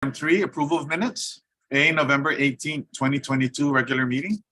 Item 3, approval of minutes. A, November 18th, 2022, regular meeting.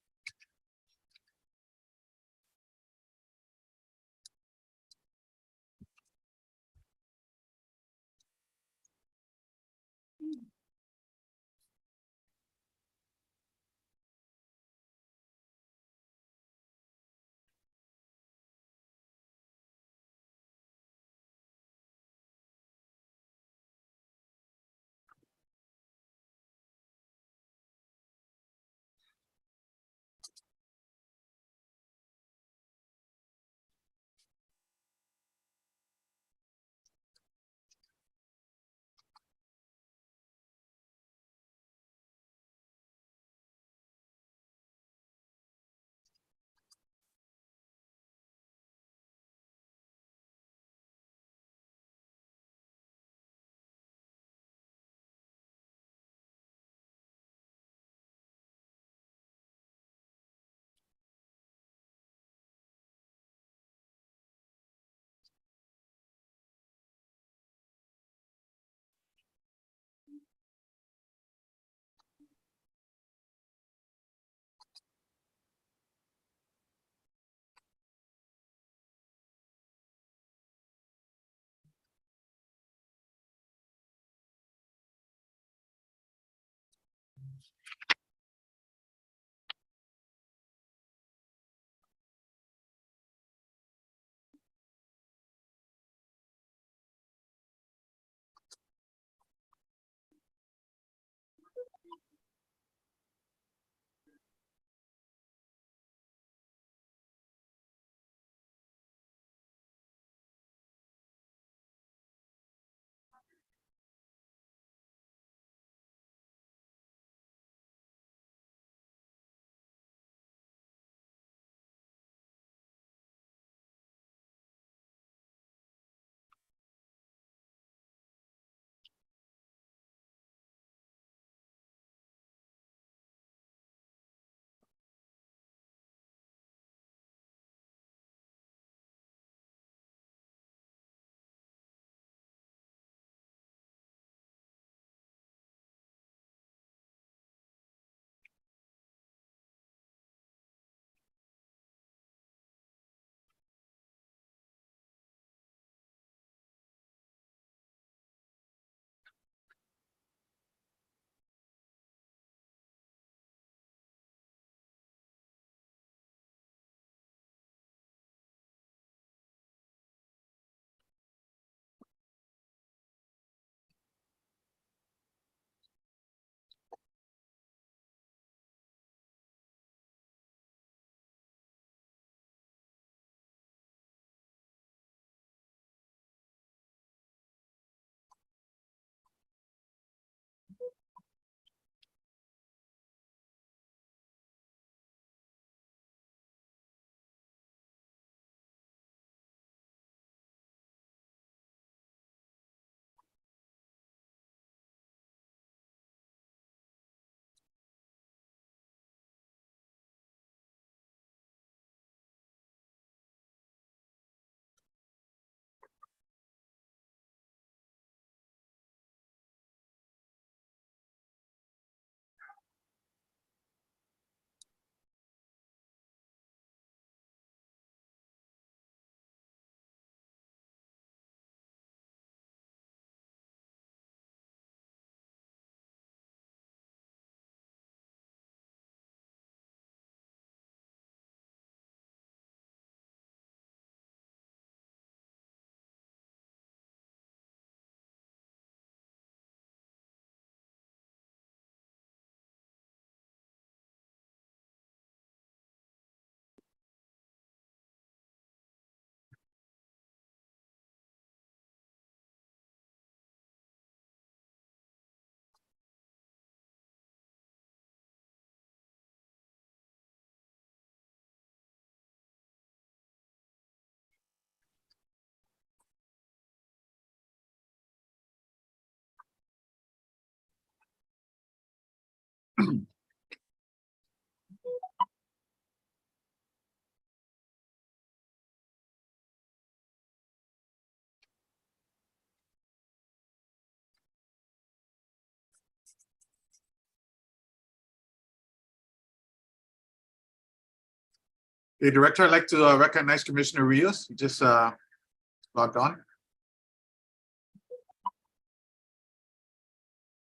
Okay, Director, I'd like to recognize Commissioner Rios. He just logged on.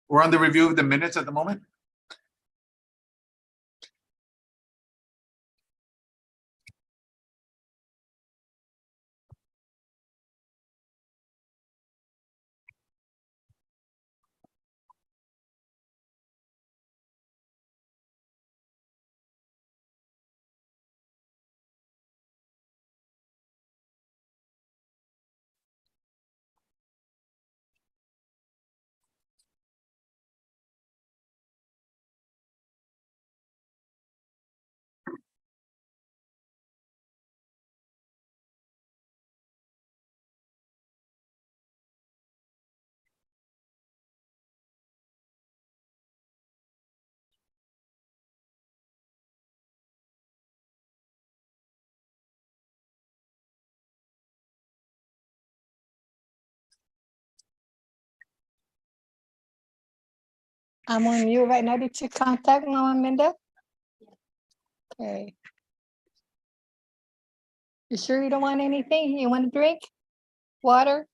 We're on the review of the minutes at the moment. I'm on mute right now. Did you contact Mama Minda? Okay. You sure you don't want anything? You want a drink? Water?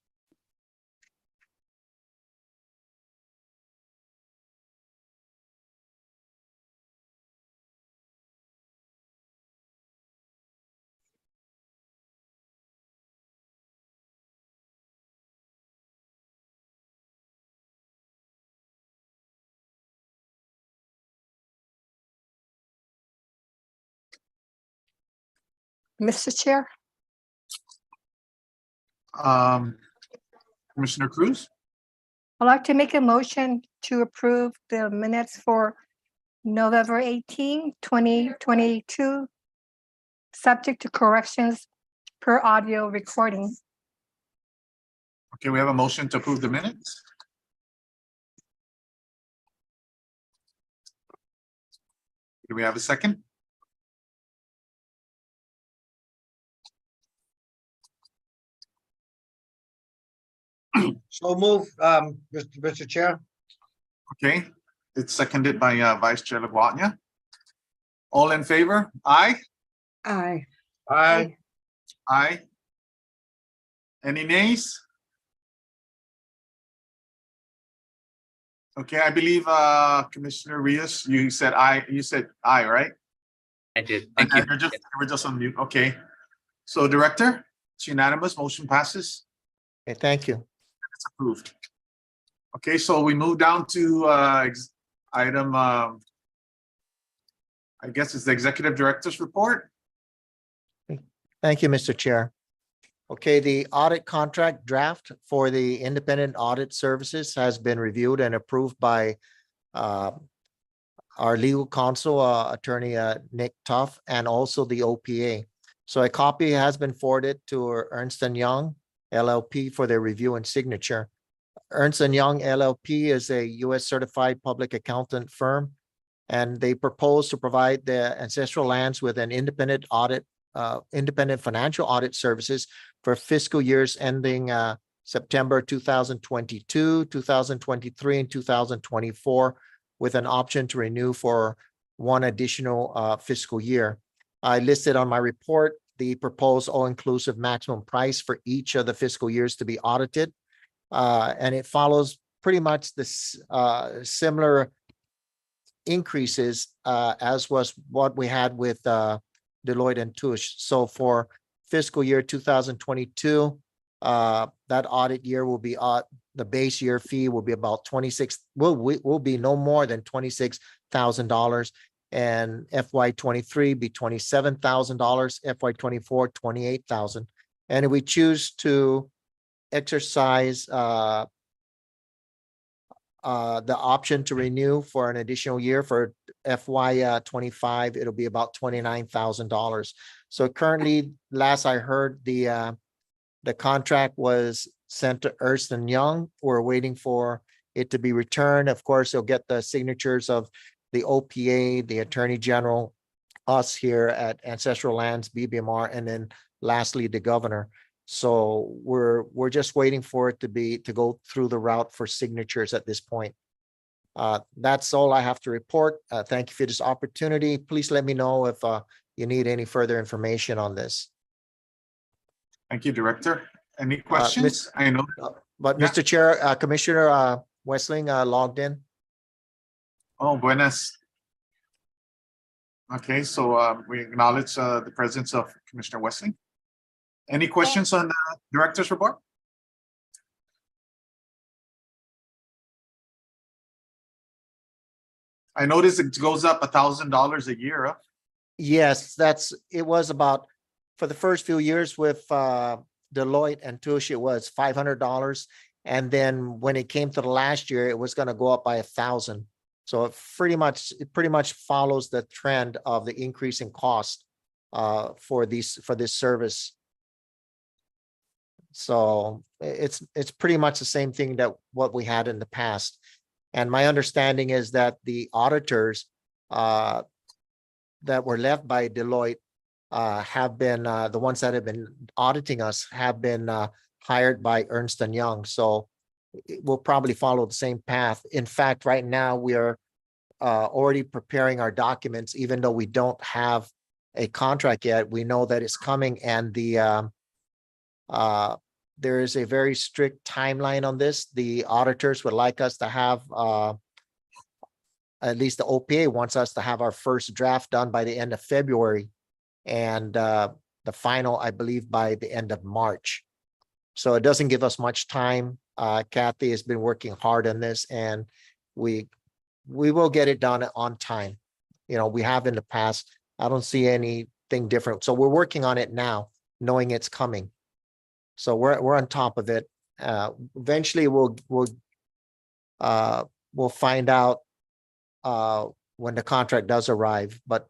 Mr. Chair, Commissioner Cruz. I'd like to make a motion to approve the minutes for November 18, 2022, subject to corrections per audio recording. Okay, we have a motion to approve the minutes. Do we have a second? So move, Mr. Chair. Okay, it's seconded by Vice Chair Laguardia. All in favor? Aye. Aye. Aye. Aye. Any nays? Okay, I believe Commissioner Rios, you said aye. You said aye, right? I did. Thank you. We're just on mute. Okay. So, Director, it's unanimous. Motion passes. Okay, thank you. It's approved. Okay, so we move down to item. I guess it's the Executive Director's report. Thank you, Mr. Chair. Okay, the audit contract draft for the independent audit services has been reviewed and approved by our legal counsel, attorney Nick Tuff, and also the OPA. So a copy has been forwarded to Ernst & Young LLP for their review and signature. Ernst & Young LLP is a U.S. certified public accountant firm, and they propose to provide the ancestral lands with an independent financial audit services for fiscal years ending September 2022, 2023, and 2024, with an option to renew for one additional fiscal year. I listed on my report the proposed all-inclusive maximum price for each of the fiscal years to be audited. And it follows pretty much this similar increases as was what we had with Deloitte & Touche. So for fiscal year 2022, that audit year will be the base year fee will be about will be no more than $26,000, and FY23 be $27,000, FY24 $28,000. And if we choose to exercise the option to renew for an additional year for FY25, it'll be about $29,000. So currently, last I heard, the contract was sent to Ernst & Young. We're waiting for it to be returned. Of course, you'll get the signatures of the OPA, the Attorney General, us here at Ancestral Lands, BBMR, and then lastly, the governor. So we're just waiting for it to go through the route for signatures at this point. That's all I have to report. Thank you for this opportunity. Please let me know if you need any further information on this. Thank you, Director. Any questions? I know. But Yeah. Mr. Chair, Commissioner Westling logged in. Oh, buenas. Okay, so we acknowledge the presence of Commissioner Westling. Any questions on the Director's report? I noticed it goes up $1,000 a year. Huh? Yes, it was about, for the first few years with Deloitte and Touche, it was $500. And then when it came to the last year, it was going to go up by 1,000. So it pretty much follows the trend of the increase in cost for this service. So it's pretty much the same thing that what we had in the past. And my understanding is that the auditors that were left by Deloitte have been the ones that have been auditing us have been hired by Ernst & Young. So it will probably follow the same path. In fact, right now we are already preparing our documents, even though we don't have a contract yet. We know that it's coming, and there is a very strict timeline on this. The auditors would like us to have at least the OPA wants us to have our first draft done by the end of February, and the final, I believe, by the end of March. So it doesn't give us much time. Kathy has been working hard on this, and we will get it done on time. You know, we have in the past. I don't see anything different. So we're working on it now, knowing it's coming. So we're on top of it. Eventually, we'll find out when the contract does arrive. But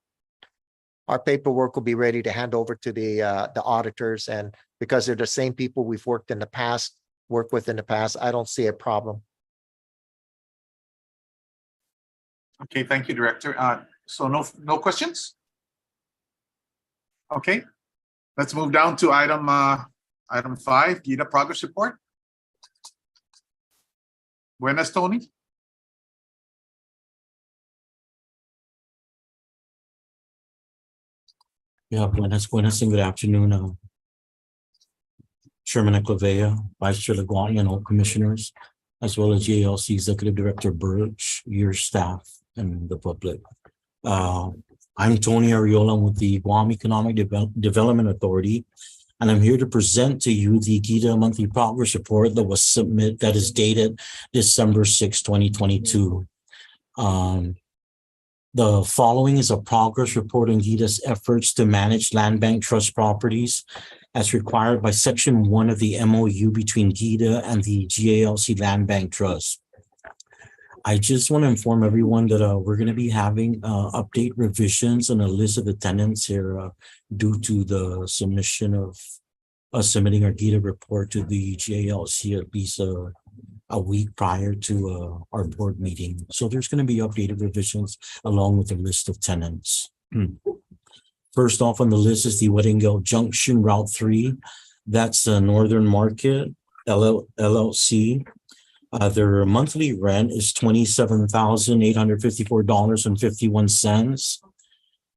our paperwork will be ready to hand over to the auditors, and because they're the same people we've worked with in the past, I don't see a problem. Okay, thank you, Director. So no questions? Okay, let's move down to item 5, GIDA progress report. Buenas, Tony. Yeah, buenas, and good afternoon. Chairman Eclavea, Vice Chair Laguardia, and all commissioners, as well as GALC Executive Director Birch, your staff, and the public. I'm Tony Ariola with the Guam Economic Development Authority, and I'm here to present to you the GIDA monthly progress report that is dated December 6, 2022. The following is a progress report on GIDA's efforts to manage land bank trust properties as required by Section 1 of the MOU between GIDA and the GALC Land Bank Trust. I just want to inform everyone that we're going to be having update revisions on a list of the tenants here due to the submission of submitting our GIDA report to the GALC at least a week prior to our board meeting. So there's going to be updated revisions along with a list of tenants. First off on the list is the Weddingale Junction Route 3. That's the Northern Market LLC. Their monthly rent is $27,854.51,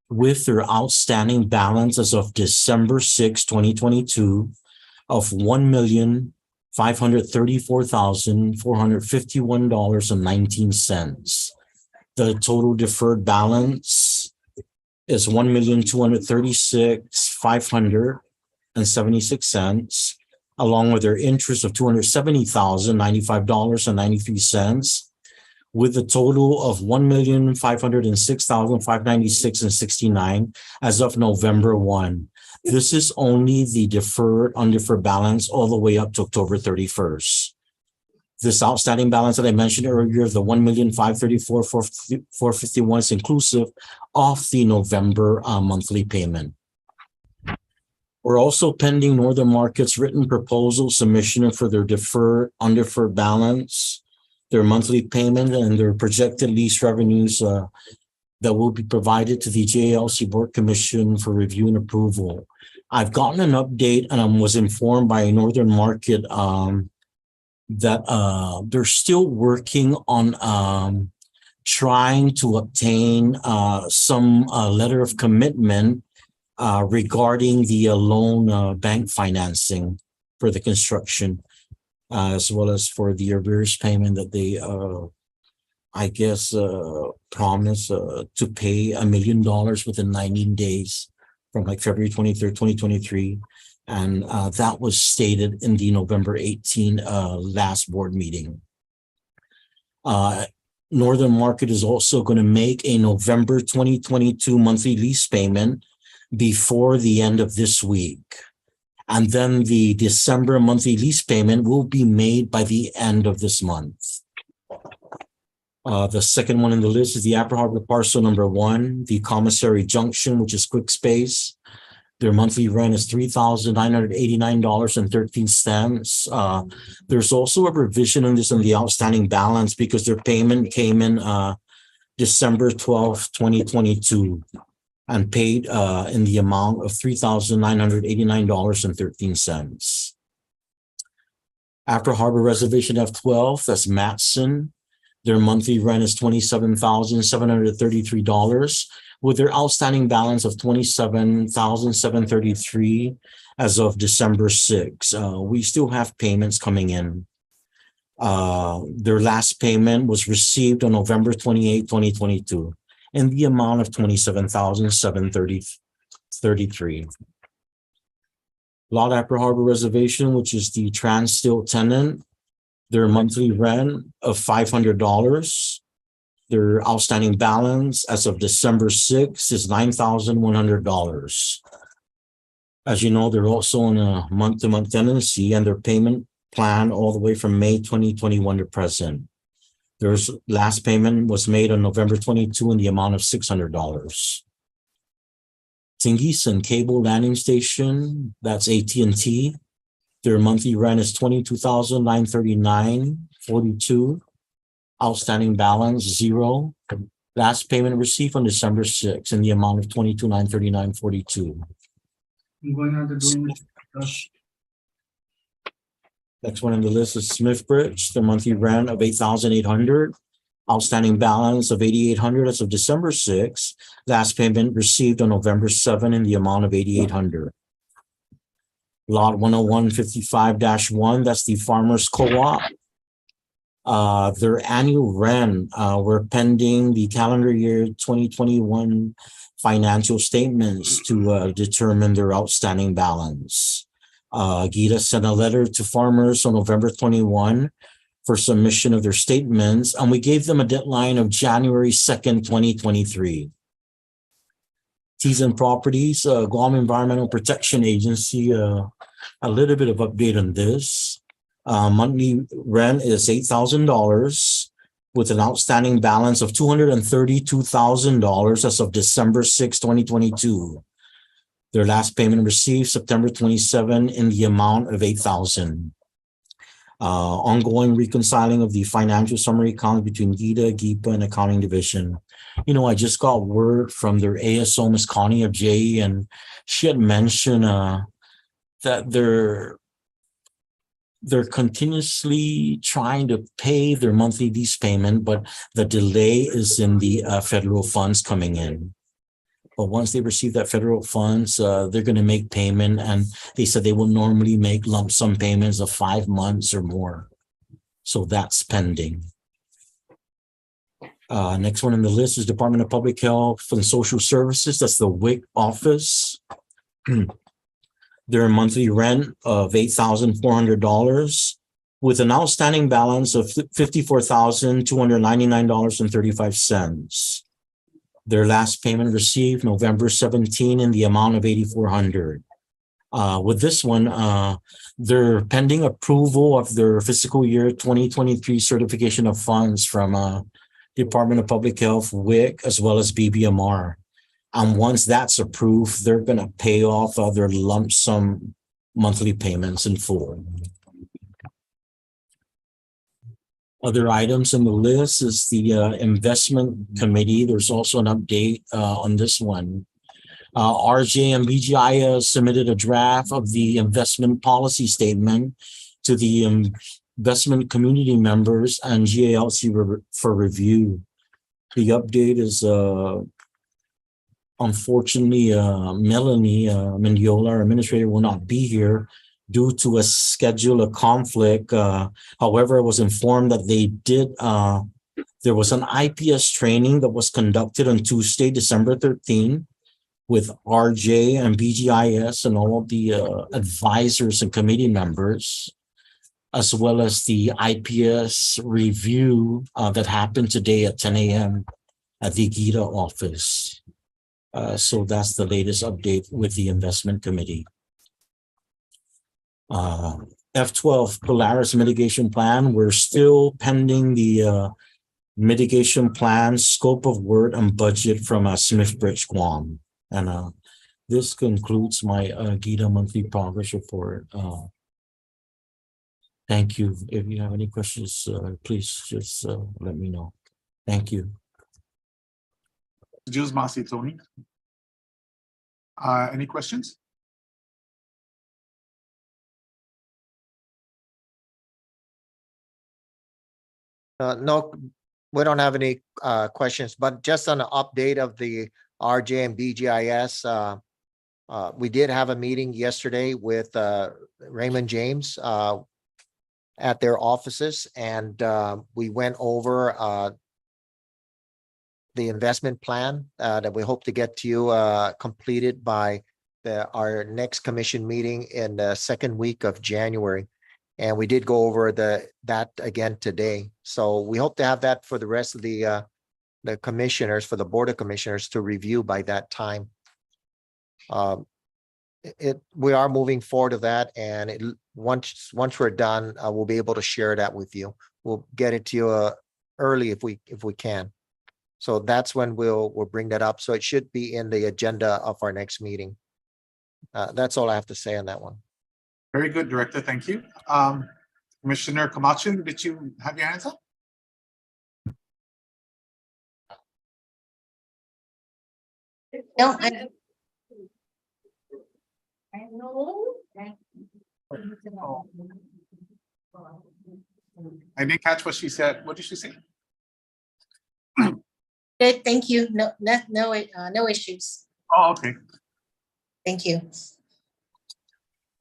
with their outstanding balance as of December 6, 2022 of $1,534,451.19. The total deferred balance is $1,236,576, along with their interest of $270,095.93, with a total of $1,506,596.69 as of November 1. This is only the undeferred balance all the way up to October 31st. This outstanding balance that I mentioned earlier, the $1,534,451, is inclusive of the November monthly payment. We're also pending Northern Market's written proposal submission for their undeferred balance, their monthly payment, and their projected lease revenues that will be provided to the GALC Board Commission for review and approval. I've gotten an update, and I was informed by Northern Market that they're still working on trying to obtain some letter of commitment regarding the loan bank financing for the construction, as well as for the arrears payment that they I guess promise to pay $1 million within 19 days from like February 23rd, 2023. And that was stated in the November 18 last board meeting. Northern Market is also going to make a November 2022 monthly lease payment before the end of this week. And then the December monthly lease payment will be made by the end of this month. The second one in the list is the Upper Harbor parcel number 1, the Commissary Junction, which is Quick Space. Their monthly rent is $3,989.13. There's also a revision on this on the outstanding balance because their payment came in December 12th, 2022 and paid in the amount of $3,989.13. After Harbor Reservation F12, that's Matson. Their monthly rent is $27,733 with their outstanding balance of $27,733 as of December 6. We still have payments coming in. Their last payment was received on November 28, 2022 in the amount of $27,733. Lot Upper Harbor Reservation, which is the Transsteel tenant, their monthly rent of $500. Their outstanding balance as of December 6 is $9,100. As you know, they're also on a month-to-month tenancy and their payment plan all the way from May 2021 to present. Their last payment was made on November 22 in the amount of $600. Tingisan Cable Landing Station, that's AT&T. Their monthly rent is $22,939.42. Outstanding balance, $0. Last payment received on December 6 in the amount of $22,939.42. I'm going on to do Next one on the list is Smithbridge. Their monthly rent of $8,800. Outstanding balance of $8,800 as of December 6. Last payment received on November 7 in the amount of $8,800. Lot 10155-1, that's the Farmers Co-op. Their annual rent, we're pending the calendar year 2021 financial statements to determine their outstanding balance. Gita sent a letter to farmers on November 21 for submission of their statements, and we gave them a deadline of January 2nd, 2023. Teason Properties, Guam Environmental Protection Agency, a little bit of update on this. Monthly rent is $8,000 with an outstanding balance of $232,000 as of December 6, 2022. Their last payment received September 27 in the amount of $8,000. Ongoing reconciling of the financial summary accounts between GIDA, GIPA, and Accounting Division. You know, I just got word from their ASO, Ms. Connie of J, and she had mentioned that they're continuously trying to pay their monthly lease payment, but the delay is in the federal funds coming in. But once they receive that federal funds, they're going to make payment, and they said they will normally make lump sum payments of 5 months or more. So that's pending. Next one on the list is Department of Public Health and Social Services. That's the WIC office. Their monthly rent of $8,400 with an outstanding balance of $54,299.35. Their last payment received November 17 in the amount of $8,400. With this one, they're pending approval of their fiscal year 2023 certification of funds from Department of Public Health, WIC, as well as BBMR. And once that's approved, they're going to pay off their lump sum monthly payments in full. Other items on the list is the investment committee. There's also an update on this one. RJ and BGI submitted a draft of the investment policy statement to the investment community members and GALC for review. The update is unfortunately, Melanie Mendiola, our administrator, will not be here due to a schedule conflict. However, I was informed that they did, there was an IPS training that was conducted on Tuesday, December 13, with RJ and BGIS and all of the advisors and committee members, as well as the IPS review that happened today at 10 a.m. at the GITA office. So that's the latest update with the investment committee. F12 Polaris mitigation plan. We're still pending the mitigation plan, scope of work and budget from Smithbridge, Guam. And this concludes my GITA monthly progress report. Thank you. If you have any questions, please just let me know. Thank you. Jules Masi, Tony. Any questions? No, we don't have any questions, but just on an update of the RJ and BGIS, we did have a meeting yesterday with Raymond James at their offices, and we went over the investment plan that we hope to get to you completed by our next commission meeting in the second week of January. And we did go over that again today. So we hope to have that for the rest of the commissioners, for the Board of Commissioners to review by that time. We are moving forward to that, and once we're done, we'll be able to share that with you. We'll get it to you early if we can. So that's when we'll bring that up. So it should be in the agenda of our next meeting. That's all I have to say on that one. Very good, Director. Thank you. Commissioner Camacho, did you have your hands up? No, I didn't catch what she said. What did she say? good, thank you. No issues. Oh, okay. Thank you.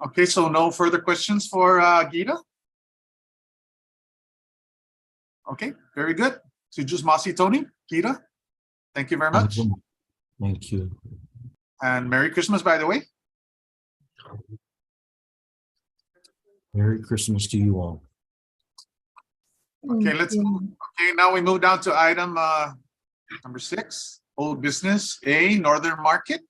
Okay, so no further questions for Gita? Okay, very good. So just Masi, Tony, Gita, thank you very much. Thank you. And Merry Christmas, by the way. Merry Christmas to you all. Okay, let's move. Okay, now we move down to item number 6, old business A, Northern Market.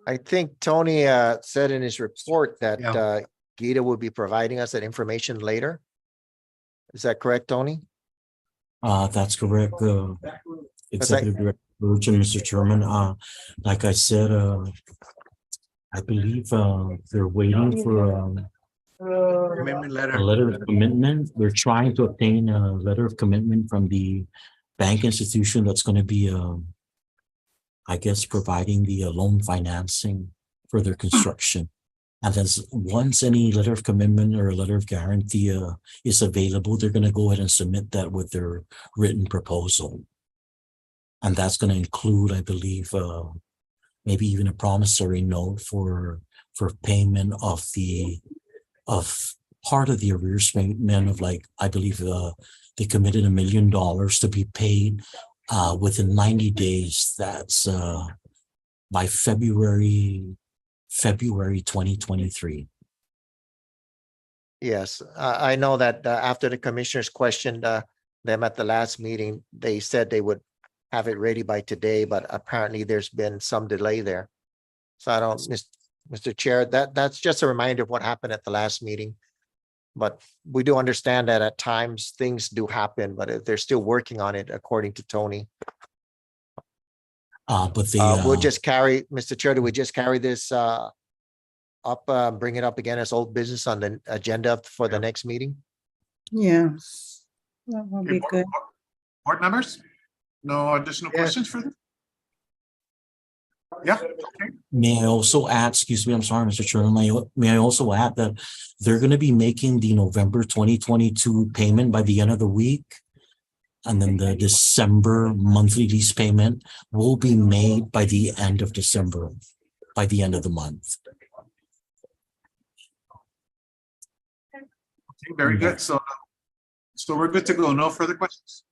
I think Tony said in his report that Yeah. Gita will be providing us that information later. Is that correct, Tony? That's correct. Executive Director Virgin, Mr. Chairman. Like I said, I believe they're waiting for Commitment a letter of commitment. We're trying to obtain a letter of commitment from the bank institution that's going to be, I guess, providing the loan financing for their construction. And then once any letter of commitment or a letter of guarantee is available, they're going to go ahead and submit that with their written proposal. And that's going to include, I believe, maybe even a promissory note for payment of part of the arrears payment of, like, I believe they committed $1 million to be paid within 90 days. That's by February 2023. Yes, I know that after the commissioners questioned them at the last meeting, they said they would have it ready by today, but apparently there's been some delay there. So I don't, Mr. Chair, that's just a reminder of what happened at the last meeting. But we do understand that at times things do happen, but they're still working on it, according to Tony. But We'll just carry, Mr. Chair, do we just carry this up, bring it up again as old business on the agenda for the next meeting? Yes, that will Okay, be good. board members? No additional questions for them? Yeah, okay. may I also add, excuse me, I'm sorry, Mr. Chairman, may I also add that they're going to be making the November 2022 payment by the end of the week. And then the December monthly lease payment will be made by the end of December, by the end of the month. Okay, very good. So we're good to go. No further questions.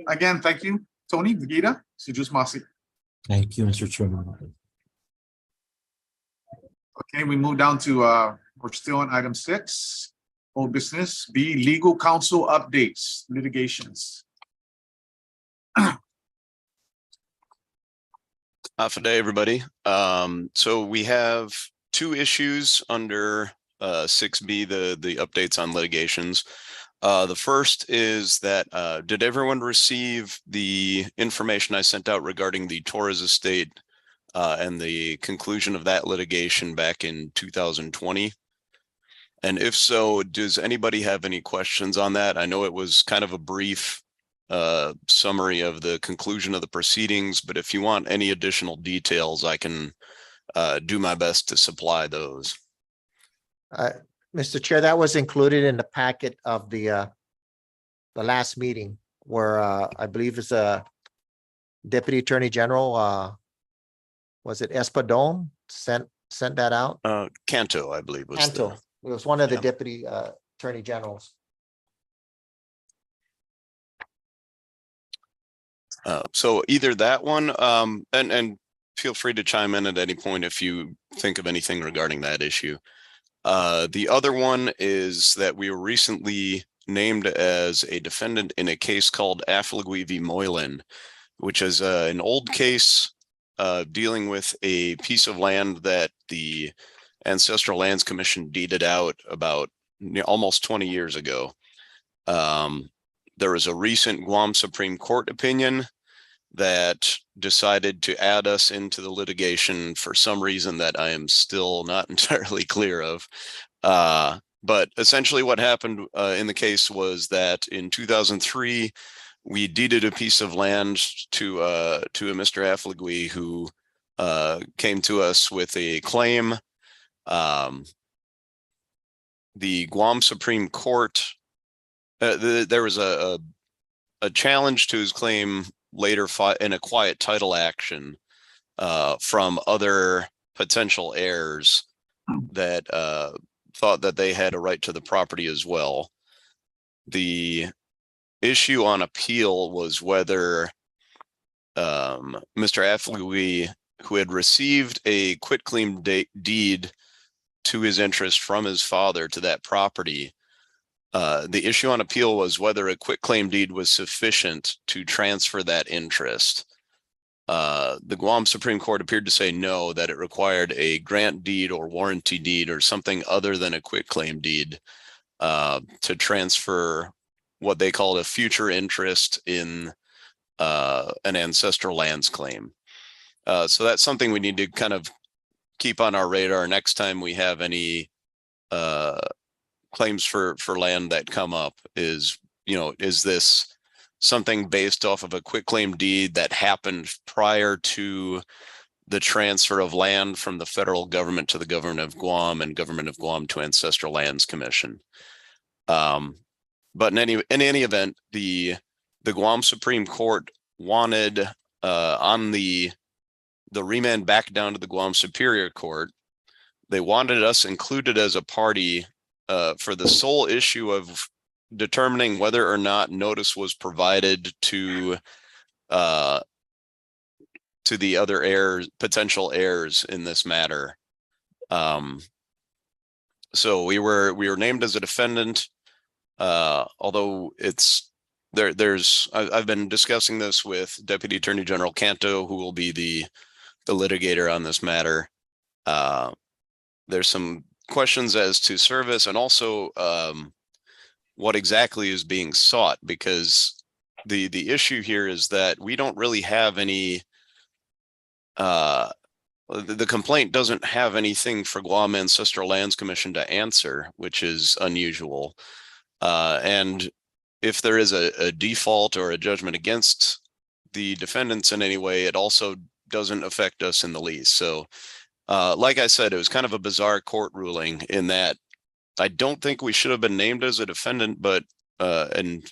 Again, thank you, Tony, Gita, Sujus Masi. Thank you, Mr. Chairman. Okay, we move down to, we're still on item 6, old business, B, legal counsel updates, litigations. Good day, everybody. So we have 2 issues under 6B, the updates on litigations. The first is that did everyone receive the information I sent out regarding the Torres estate and the conclusion of that litigation back in 2020? And if so, does anybody have any questions on that? I know it was kind of a brief summary of the conclusion of the proceedings, but if you want any additional details, I can do my best to supply those. Mr. Chair, that was included in the packet of the last meeting where I believe it's Deputy Attorney General, was it Espadon sent that out? Canto, I believe, was Canto. It was one of the yeah. Deputy Attorney Generals. So either that one, and feel free to chime in at any point if you think of anything regarding that issue. The other one is that we were recently named as a defendant in a case called Affligui v. Moylan, which is an old case dealing with a piece of land that the Ancestral Lands Commission deeded out about almost 20 years ago. There was a recent Guam Supreme Court opinion that decided to add us into the litigation for some reason that I am still not entirely clear of. But essentially what happened in the case was that in 2003, we deeded a piece of land to a Mr. Affligui who came to us with a claim. The Guam Supreme Court, there was a challenge to his claim later in a quiet title action from other potential heirs that thought that they had a right to the property as well. The issue on appeal was whether Mr. Affligui, who had received a quitclaim deed to his interest from his father to that property, the issue on appeal was whether a quitclaim deed was sufficient to transfer that interest. The Guam Supreme Court appeared to say no, that it required a grant deed or warranty deed or something other than a quitclaim deed to transfer what they called a future interest in an ancestral lands claim. So that's something we need to kind of keep on our radar next time we have any claims for land that come up. Is this something based off of a quitclaim deed that happened prior to the transfer of land from the federal government to the government of Guam and government of Guam to Ancestral Lands Commission? But in any event, the Guam Supreme Court wanted on the remand back down to the Guam Superior Court, they wanted us included as a party for the sole issue of determining whether or not notice was provided to the other potential heirs in this matter. So we were named as a defendant, although I've been discussing this with Deputy Attorney General Canto, who will be the litigator on this matter. There's some questions as to service and also what exactly is being sought, because the issue here is that we don't really have any the complaint doesn't have anything for Guam Ancestral Lands Commission to answer, which is unusual. And if there is a default or a judgment against the defendants in any way, it also doesn't affect us in the least. So like I said, it was kind of a bizarre court ruling in that I don't think we should have been named as a defendant, but and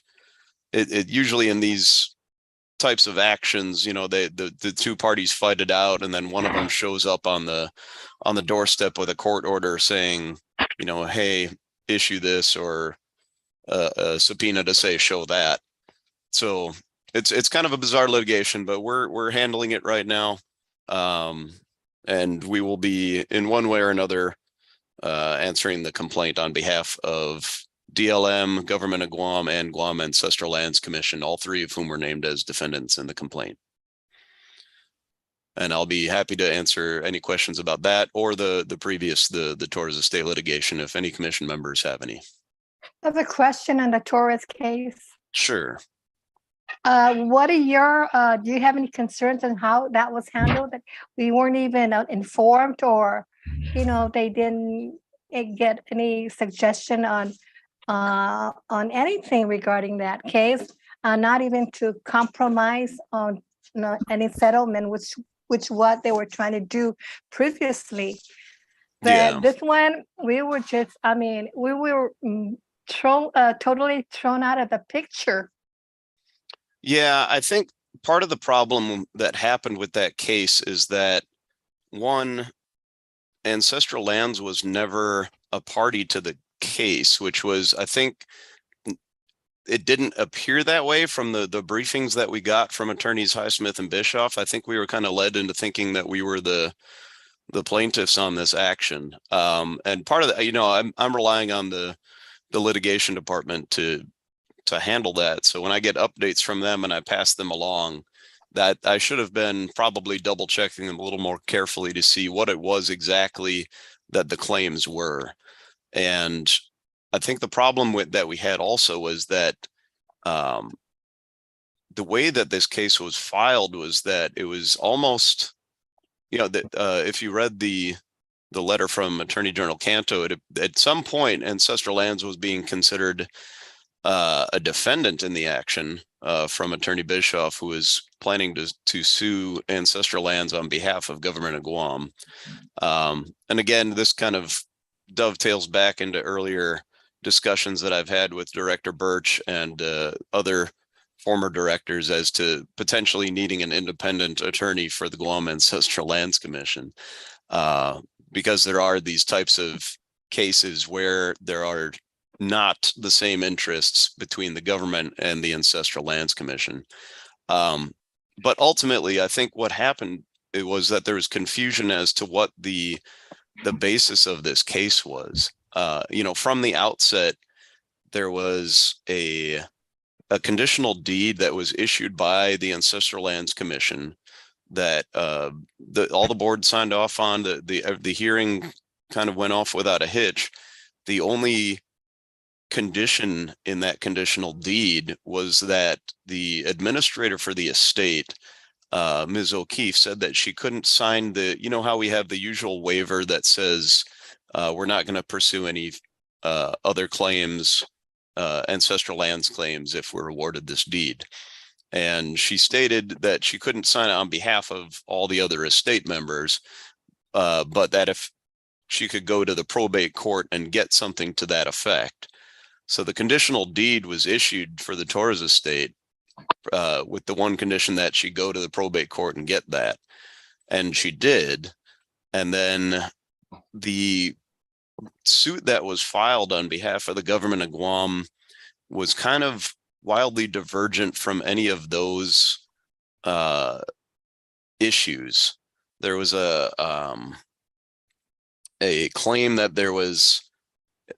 it usually in these types of actions, you know, the two parties fight it out, and then one of them shows up on the doorstep with a court order saying, you know, hey, issue this, or a subpoena to say show that. So it's kind of a bizarre litigation, but we're handling it right now. And we will be in one way or another answering the complaint on behalf of DLM, Government of Guam, and Guam Ancestral Lands Commission, all three of whom were named as defendants in the complaint. And I'll be happy to answer any questions about that or the previous, the Torres Estate litigation, if any commission members have any. I have a question on the Torres case. Sure. What are your, do you have any concerns on how that was handled? That we weren't even informed, or, you know, they didn't get any suggestion on anything regarding that case, not even to compromise on, you know, any settlement, which what they were trying to do previously. But Yeah. this one, we were just, I mean, we were totally thrown out of the picture. Yeah, I think part of the problem that happened with that case is that, one, Ancestral Lands was never a party to the case, which was, I think, it didn't appear that way from the briefings that we got from attorneys Highsmith and Bischoff. I think we were kind of led into thinking that we were the plaintiffs on this action. And part of that, you know, I'm relying on the litigation department to handle that. So when I get updates from them and I pass them along, that I should have been probably double checking them a little more carefully to see what it was exactly that the claims were. And I think the problem that we had also was that the way that this case was filed was that it was almost, you know, that if you read the letter from Attorney General Canto, at some point Ancestral Lands was being considered a defendant in the action from Attorney Bischoff, who was planning to sue Ancestral Lands on behalf of Government of Guam. And again, this kind of dovetails back into earlier discussions that I've had with Director Birch and other former directors as to potentially needing an independent attorney for the Guam Ancestral Lands Commission, because there are these types of cases where there are not the same interests between the government and the Ancestral Lands Commission. But ultimately, I think what happened, it was that there was confusion as to what the basis of this case was. You know, from the outset, there was a conditional deed that was issued by the Ancestral Lands Commission that all the board signed off on. The hearing kind of went off without a hitch. The only condition in that conditional deed was that the administrator for the estate, Ms. O'Keefe, said that she couldn't sign you know how we have the usual waiver that says we're not going to pursue any other claims, ancestral lands claims, if we're awarded this deed. And she stated that she couldn't sign it on behalf of all the other estate members, but that if she could go to the probate court and get something to that effect. So the conditional deed was issued for the Torres estate with the one condition that she go to the probate court and get that. And she did. And then the suit that was filed on behalf of the Government of Guam was kind of wildly divergent from any of those issues. There was a claim that there was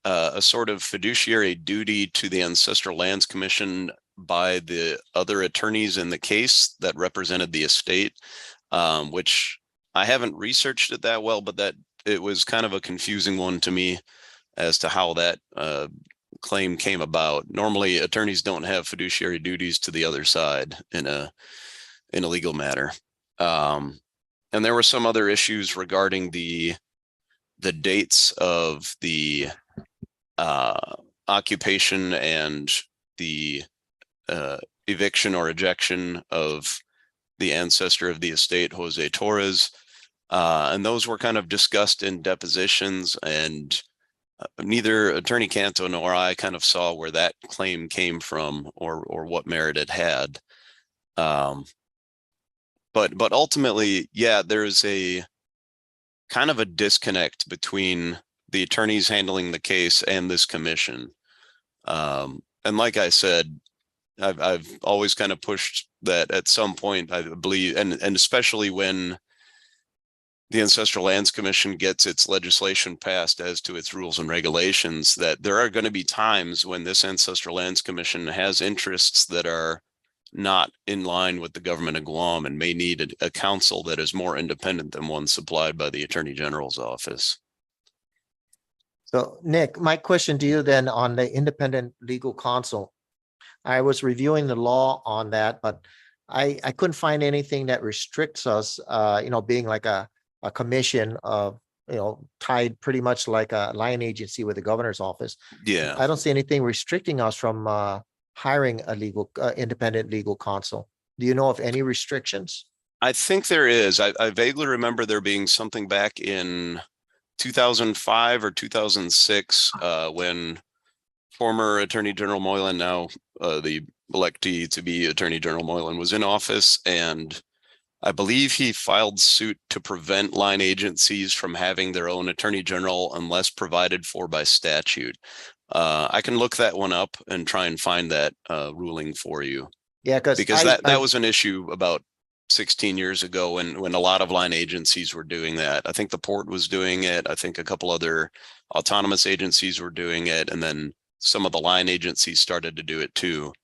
a sort of fiduciary duty to the Ancestral Lands Commission by the other attorneys in the case that represented the estate, which I haven't researched it that well, but that it was kind of a confusing one to me as to how that claim came about. Normally, attorneys don't have fiduciary duties to the other side in a legal matter. And there were some other issues regarding the dates of the occupation and the eviction or ejection of the ancestor of the estate, Jose Torres. And those were kind of discussed in depositions, and neither Attorney Canto nor I kind of saw where that claim came from or what merit it had. But ultimately, yeah, there's a kind of a disconnect between the attorneys handling the case and this commission. And like I said, I've always kind of pushed that at some point, I believe, and especially when the Ancestral Lands Commission gets its legislation passed as to its rules and regulations, that there are going to be times when this Ancestral Lands Commission has interests that are not in line with the government of Guam and may need a counsel that is more independent than one supplied by the Attorney General's office. So Nick, my question to you then on the independent legal counsel. I was reviewing the law on that, but I couldn't find anything that restricts us, being like a commission of, tied pretty much like a line agency with the governor's office. Yeah, I don't see anything restricting us from hiring a independent legal counsel. Do you know of any restrictions? I think there is. I vaguely remember there being something back in 2005 or 2006 when former Attorney General Moylan, now the electee to be Attorney General Moylan, was in office, and I believe he filed suit to prevent line agencies from having their own Attorney General unless provided for by statute. I can look that one up and try and find that ruling for you. Yeah, because that was an issue about 16 years ago when a lot of line agencies were doing that. I think the port was doing it. I think a couple other autonomous agencies were doing it. And then some of the line agencies started to do it too.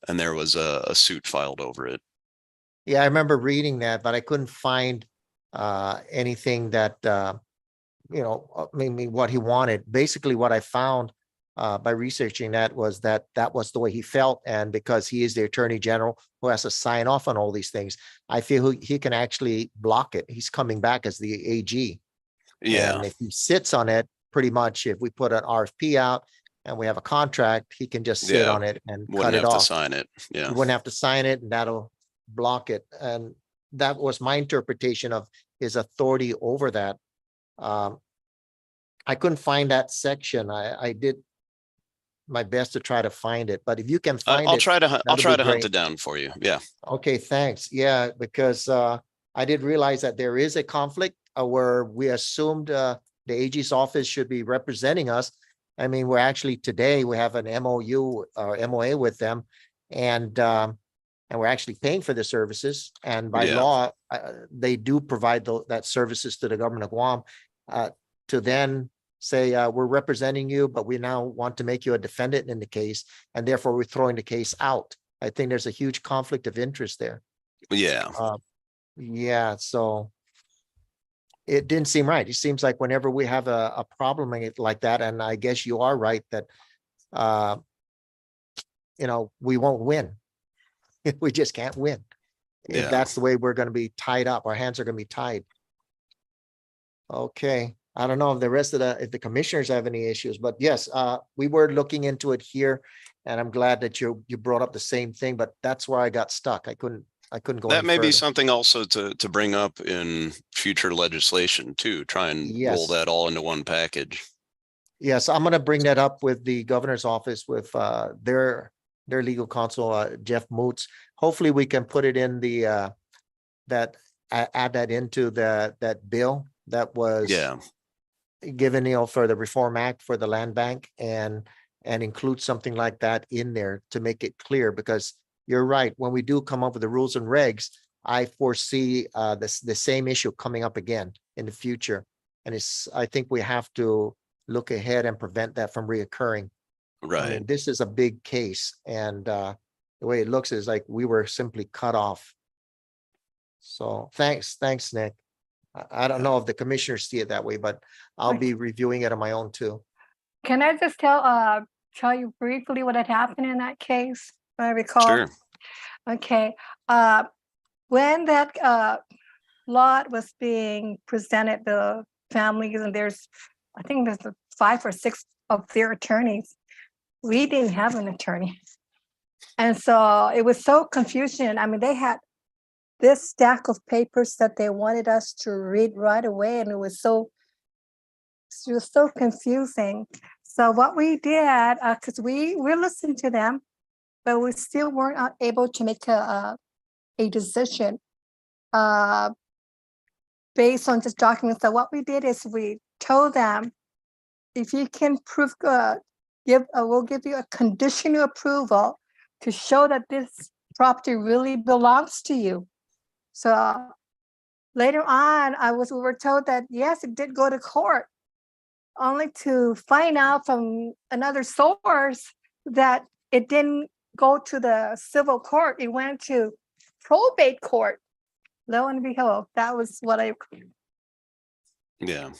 And there was a suit filed over it. Yeah, I remember reading that, but I couldn't find anything that, maybe what he wanted. Basically, what I found by researching that was that was the way he felt. And because he is the Attorney General who has to sign off on all these things, I feel he can actually block it. He's coming back as the AG. Yeah. And if he sits on it, pretty much if we put an RFP out and we have a contract, he can just sit Yeah. on it and cut Wouldn't it have to off. sign it. Yeah. You wouldn't have to sign it, and that'll block it. And that was my interpretation of his authority over that. I couldn't find that section. I did my best to try to find it, but if you can find I'll it, try to hunt. I'll that'd try be to hunt great. it down for you. Yeah. Okay, thanks. Yeah, because I did realize that there is a conflict where we assumed the AG's office should be representing us. I mean, we're actually today we have an MOU or MOA with them, and we're actually paying for the services. And by Yeah. law, they do provide that services to the government of Guam to then say we're representing you, but we now want to make you a defendant in the case, and therefore we're throwing the case out. I think there's a huge conflict of interest there. Yeah. Yeah, so it didn't seem right. It seems like whenever we have a problem like that, and I guess you are right that we won't win. We just can't win. If Yeah. that's the way we're going to be tied up, our hands are going to be tied. Okay. I don't know if the rest of if the commissioners have any issues, but yes, we were looking into it here, and I'm glad that you brought up the same thing, but that's where I got stuck. I couldn't go That any may be further. something also to bring up in future legislation too. Try and roll Yes. that all into one package. Yes, I'm going to bring that up with the governor's office with their legal counsel, Jeff Moots. Hopefully we can put it in the add that into that bill that was Yeah. given, for the Reform Act for the land bank, and include something like that in there to make it clear, because you're right. When we do come up with the rules and regs, I foresee the same issue coming up again in the future. And I think we have to look ahead and prevent that from reoccurring. I Right. mean, this is a big case, and the way it looks is like we were simply cut off. So thanks, Nick. I don't know if the commissioners see it that way, but I'll be reviewing it on my own too. Can I just tell you briefly what had happened in that case? I recall. Sure. Okay. When that lot was being presented, the families, and I think there's 5 or 6 of their attorneys. We didn't have an attorney. And so it was so confusing. I mean, they had this stack of papers that they wanted us to read right away. And it was so It was so confusing. So what we did, because we listened to them, but we still weren't able to make a decision based on this document. So what we did is we told them, if you can prove, we'll give you a conditional approval to show that this property really belongs to you. So later on, we were told that yes, it did go to court, only to find out from another source that it didn't go to the civil court. It went to probate court. Lo and behold, that was what Yeah.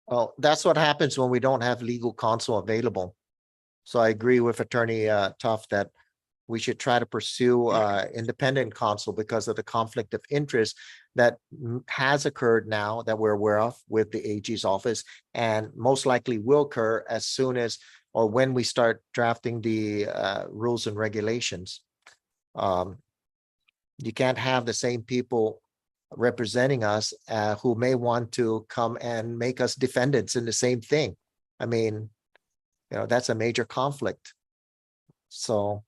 Well, that's what happens when we don't have legal counsel available. So I agree with Attorney Tough that we should try to pursue independent counsel because of the conflict of interest that has occurred now that we're aware of with the AG's office, and most likely will occur as soon as or when we start drafting the rules and regulations. You can't have the same people representing us who may want to come and make us defendants in the same thing. I mean, that's a major conflict. So,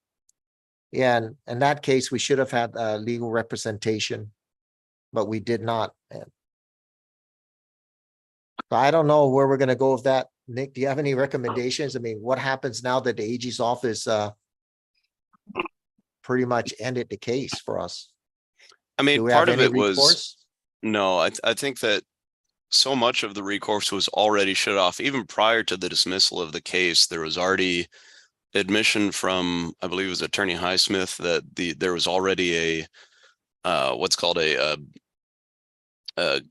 yeah, and in that case, we should have had legal representation, but we did not. So I don't know where we're going to go with that. Nick, do you have any recommendations? I mean, what happens now that the AG's office pretty much ended the case for us? I Do mean, we part have of any it was, recourse? no, I think that so much of the recourse was already shut off. Even prior to the dismissal of the case, there was already admission from, I believe it was Attorney Highsmith, that there was already what's called a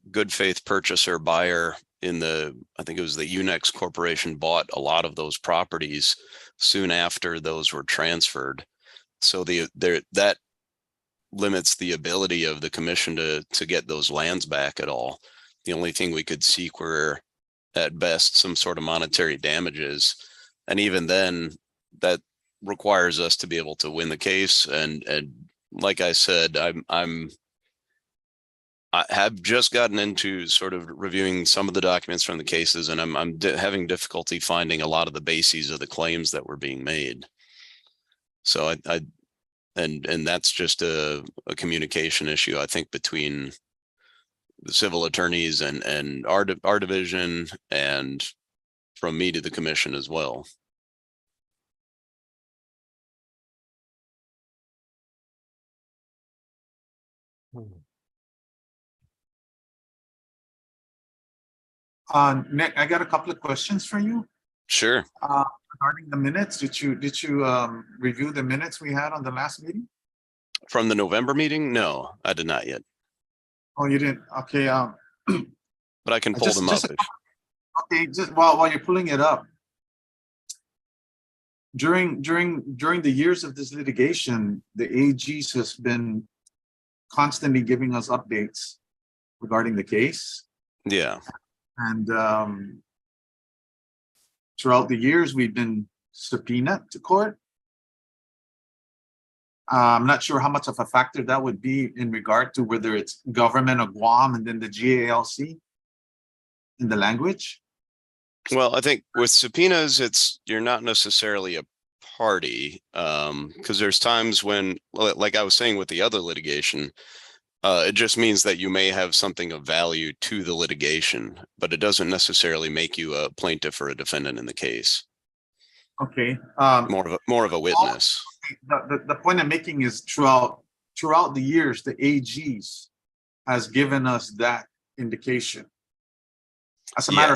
good faith purchaser buyer in I think it was the Unex Corporation bought a lot of those properties soon after those were transferred. So that limits the ability of the commission to get those lands back at all. The only thing we could seek were at best some sort of monetary damages. And even then, that requires us to be able to win the case. And like I said, I have just gotten into sort of reviewing some of the documents from the cases, and I'm having difficulty finding a lot of the bases of the claims that were being made. So and that's just a communication issue, I think, between the civil attorneys and our division, and from me to the commission as well. Nick, I got a couple of questions for you. Sure. Regarding the minutes, did you review the minutes we had on the last meeting? From the November meeting? No, I did not yet, Oh, you didn't? Okay, but I can pull them up. okay, just while you're pulling it up. During the years of this litigation, the AGs has been constantly giving us updates regarding the case. Yeah. And throughout the years, we've been subpoenaed to court. I'm not sure how much of a factor that would be in regard to whether it's government of Guam and then the GALC in the language. Well, I think with subpoenas, you're not necessarily a party, because there's times when, like I was saying with the other litigation, it just means that you may have something of value to the litigation, but it doesn't necessarily make you a plaintiff or a defendant in the case. Okay. More of a witness. The point I'm making is throughout the years, the AGs has given us that indication. As a matter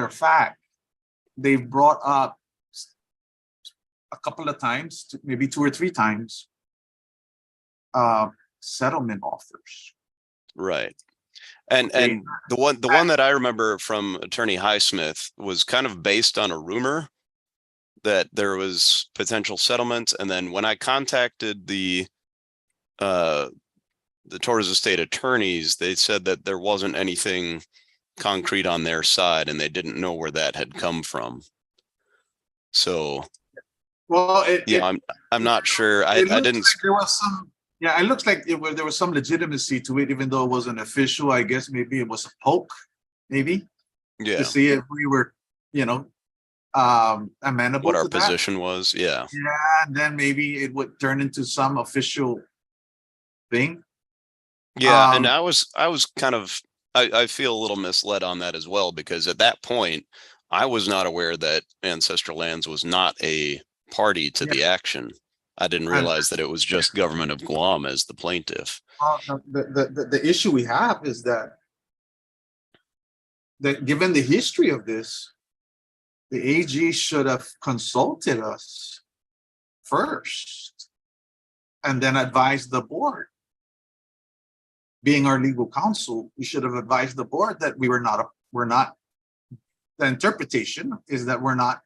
of fact, they've brought up a couple of times, maybe 2 or 3 times, settlement offers. Right. And the one that I remember from Attorney Highsmith was kind of based on a rumor that there was potential settlement. And then when I contacted the Torres Estate attorneys, they said that there wasn't anything concrete on their side and they didn't know where that had come from. So, well, I'm not sure. I didn't. Like there was Yeah, it looks like there was some legitimacy to it, even though it wasn't official. I guess maybe it was a poke, maybe Yeah, to see if we were, amenable what our to that. position was. Yeah. Yeah, and then maybe it would turn into some official thing. Yeah, and Um, I was kind of I feel a little misled on that as well, because at that point I was not aware that Ancestral Lands was not a party to Yeah. the action. I didn't And- realize that it was just government of Guam as the plaintiff. the issue we have is that given the history of this, the AG should have consulted us first and then advised the board. Being our legal counsel, we should have advised the board that we're not, the interpretation is that we're not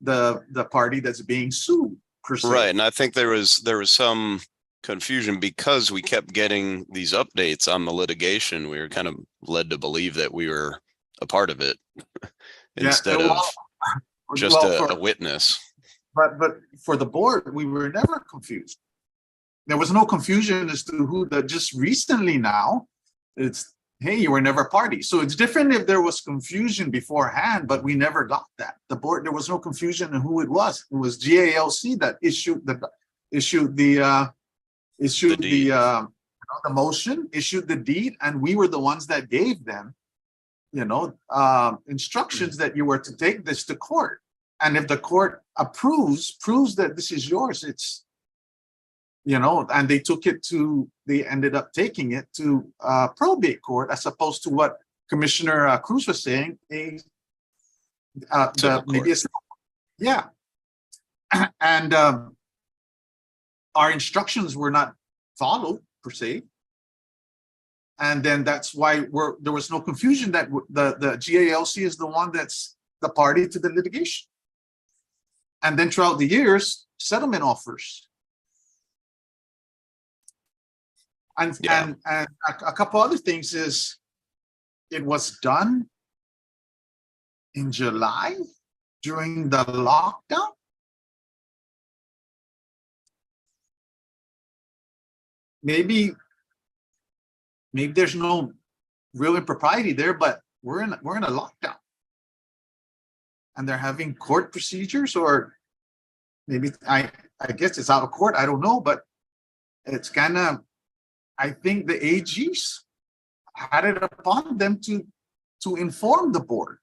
the party that's being sued per se. Right, and I think there was some confusion because we kept getting these updates on the litigation. We were kind of led to believe that we were a part of it instead of just a witness. But for the board, we were never confused. There was no confusion as to who just recently now, it's, hey, you were never a party. So it's different if there was confusion beforehand, but we never got that. The board, there was no confusion in who it was. It was GALC that issued the motion, issued the deed, and we were the ones that gave them, instructions that you were to take this to court. And if the court proves that this is yours, it's, and they ended up taking it to probate court, as opposed to what Commissioner Cruz was saying, yeah. And our instructions were not followed per se. And then that's why there was no confusion that the GALC is the one that's the party to the litigation. And then throughout the years, settlement offers. And a couple other things is, it was done in July during the lockdown. Maybe there's no real impropriety there, but we're in a lockdown, and they're having court procedures, or maybe I guess it's out of court. I don't know, but it's kind of, I think the AGs had it upon them to inform the board.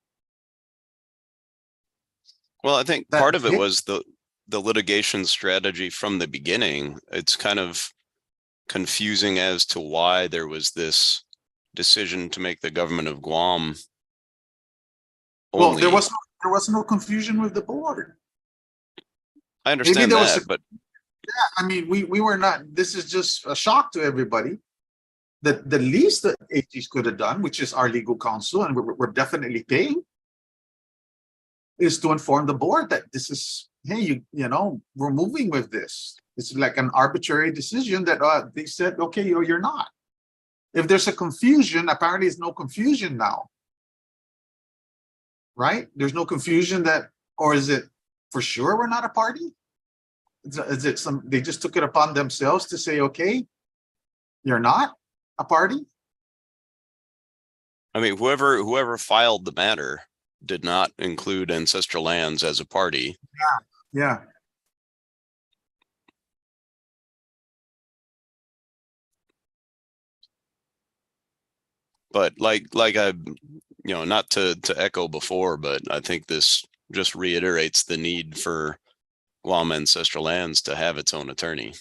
Well, I think part of it was the litigation strategy from the beginning. It's kind of confusing as to why there was this decision to make the government of Guam only. Well, there was no confusion with the board. I understand that, but yeah, I mean, we were not. This is just a shock to everybody. That the least that AGs could have done, which is our legal counsel, and we're definitely paying, is to inform the board that this is, hey, we're moving with this. It's like an arbitrary decision that they said, okay, you're not. If there's a confusion, apparently there's no confusion now, right? There's no confusion that, or is it for sure we're not a party? Is it they just took it upon themselves to say, okay, you're not a party? I mean, whoever filed the matter did not include Ancestral Lands as a party. Yeah. But like I, not to echo before, but I think this just reiterates the need for Guam Ancestral Lands to have its own attorney.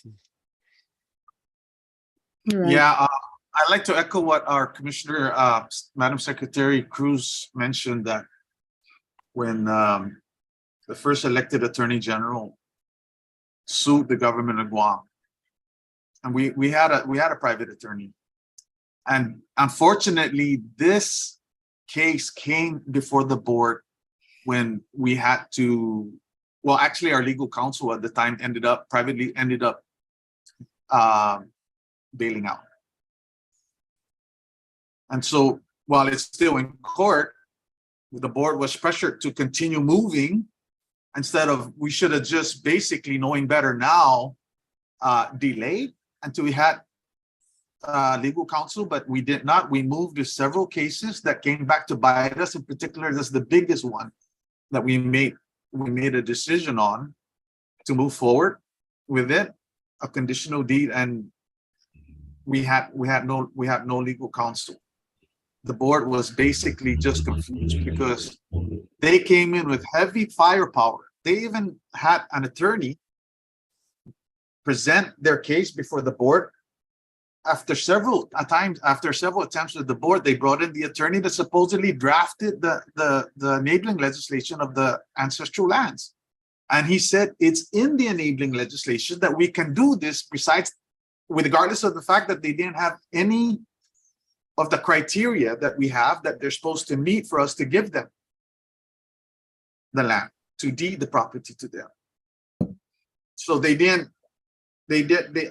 Right. Yeah, I'd like to echo what our Commissioner, Madam Secretary Cruz mentioned, that when the first elected Attorney General sued the government of Guam, and we had a private attorney, and unfortunately this case came before the board when we had to, well, actually our legal counsel at the time ended up bailing out. And so while it's still in court, the board was pressured to continue moving, instead of, we should have just basically, knowing better now, delayed until we had legal counsel, but we did not. We moved to several cases that came back to bite us. In particular, this is the biggest one that we made a decision on to move forward with it, a conditional deed, and we had no legal counsel. The board was basically just confused because they came in with heavy firepower. They even had an attorney present their case before the board. After several attempts with the board, they brought in the attorney that supposedly drafted the enabling legislation of the ancestral lands. And he said it's in the enabling legislation that we can do this, besides, regardless of the fact that they didn't have any of the criteria that we have that they're supposed to meet for us to give them the land, to deed the property to them. So they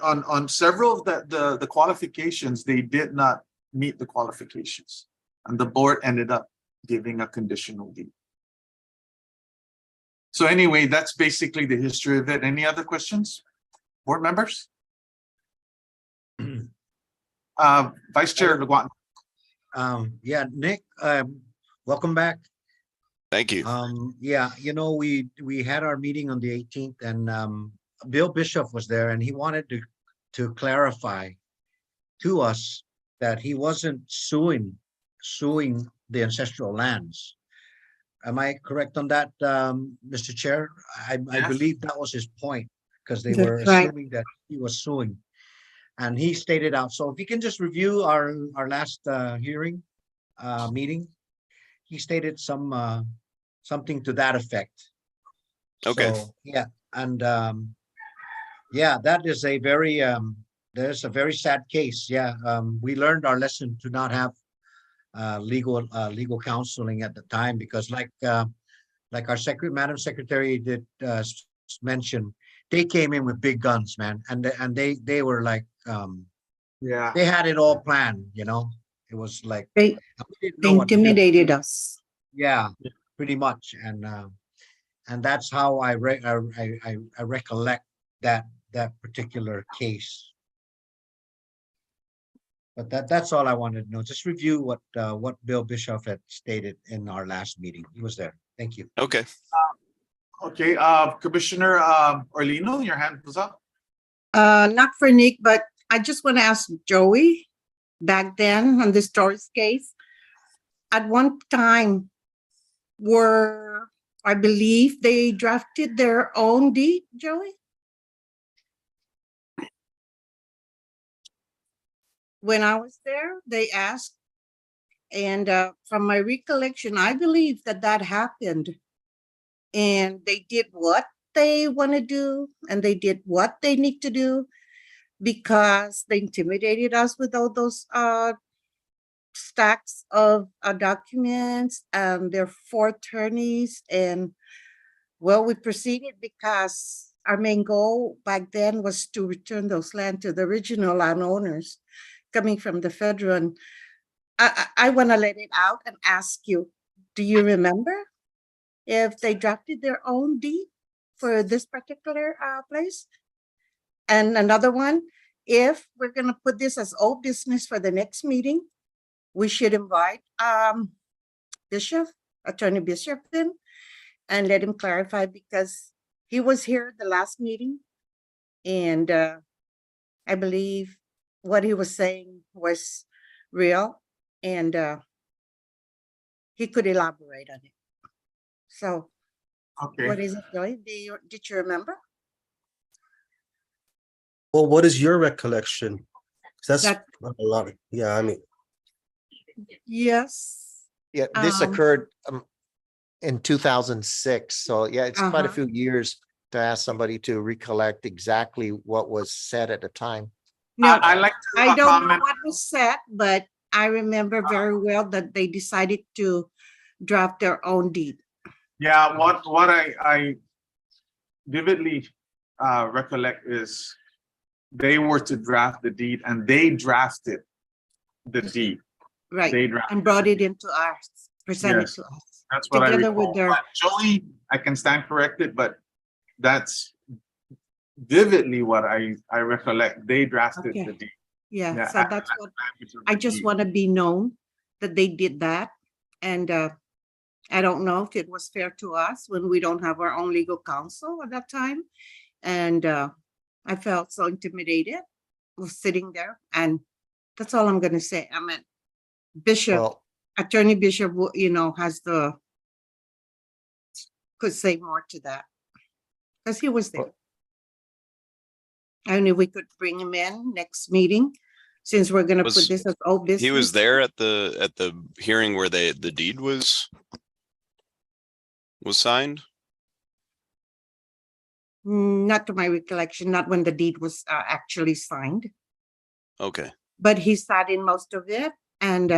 on several of the qualifications, they did not meet the qualifications, and the board ended up giving a conditional deed. So anyway, that's basically the history of it. Any other questions, board members? Vice Chair Leguan. Yeah, Nick, welcome back. Thank you. Yeah, you know, we had our meeting on the 18th, and Bill Bishop was there, and he wanted to clarify to us that he wasn't suing the ancestral lands. Am I correct on that, Mr. Chair? I Yes. believe that was his point, because they That's were right. assuming that he was suing. And he stated out. So if you can just review our last hearing meeting, he stated something to that effect. Okay. So, yeah, and yeah, that is a very there's a very sad case. Yeah, we learned our lesson to not have legal counseling at the time, because like our Madam Secretary did mention, they came in with big guns, man, and they were like Yeah. they had it all planned, you know. It was like They we didn't know what to do. intimidated us. Yeah, pretty much, and that's how I recollect that particular case. But that's all I wanted to know. Just review what Bill Bishop had stated in our last meeting. He was there. Thank you. Okay. Okay, Commissioner Orlino, your hand was up. Not for Nick, but I just want to ask Joey, back then on the Storrs case, at one time, I believe they drafted their own deed, Joey? When I was there, they asked, and from my recollection, I believe that happened. And they did what they want to do, and they did what they need to do, because they intimidated us with all those stacks of documents, and their 4 attorneys. And well, we proceeded because our main goal back then was to return those land to the original landowners coming from the federal. And I want to let it out and ask you, do you remember if they drafted their own deed for this particular place? And another one, if we're going to put this as old business for the next meeting, we should invite Attorney Bishop in, and let him clarify, because he was here at the last meeting, and I believe what he was saying was real, and he could elaborate on it. So, Okay. what is it, Joy? Did you remember? Well, what is your recollection? 'Cause that's That- a lot. Yeah, I mean, Yes. Yeah, this occurred in 2006. So yeah, it's quite a few years to ask somebody to recollect exactly what was said at the time. No, I like to I don't know comment. what was said, but I remember very well that they decided to draft their own deed. Yeah, what I vividly recollect is they were to draft the deed, and they drafted the deed. Right, They drafted. and brought it into us, presented Yes. to us. That's what I Together recall. with their- But Joey, I can stand corrected, but that's vividly what I recollect. They drafted Okay. the deed. Yeah, so that's what, I just want to be known that they did that. And I don't know if it was fair to us when we don't have our own legal counsel at that time. And I felt so intimidated, was sitting there, and that's all I'm gonna say. I mean, Bishop, Well, Attorney Bishop, has could say more to that. Because he was there. Well- And if we could bring him in next meeting, since we're gonna Was- put this as old business. He was there at the hearing where the deed was signed. Not to my recollection, not when the deed was actually signed, Okay. but he sat in most of it. And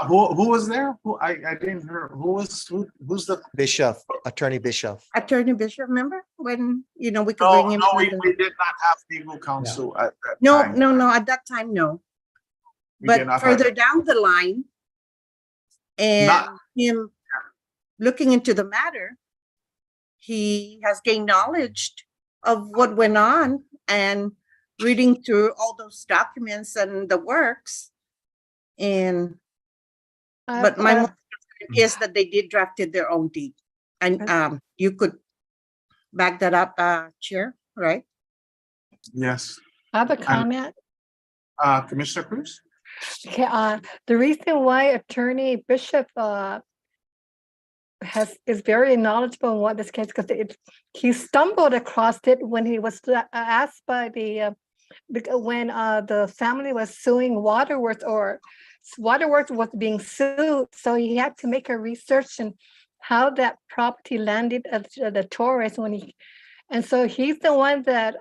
Who was there? I didn't hear. Who's the? Bishop, Attorney Bishop. Attorney Bishop, remember when, we could No, bring him? no, to we the- did not have legal counsel at that No, time. no, at that time, no. We did But not have- further down the line, and Not- him looking into the matter, he has gained knowledge of what went on and reading through all those documents and the works. And, but my motion is that they did drafted their own deed. And you could back that up, Chair, right? Yes. I have a comment. Commissioner Cruz? Okay, the reason why Attorney Bishop is very knowledgeable in what this case, because he stumbled across it when he was asked by when the family was suing Waterworks, or Waterworks was being sued, so he had to make a research and how that property landed at the Torres and so he's the one that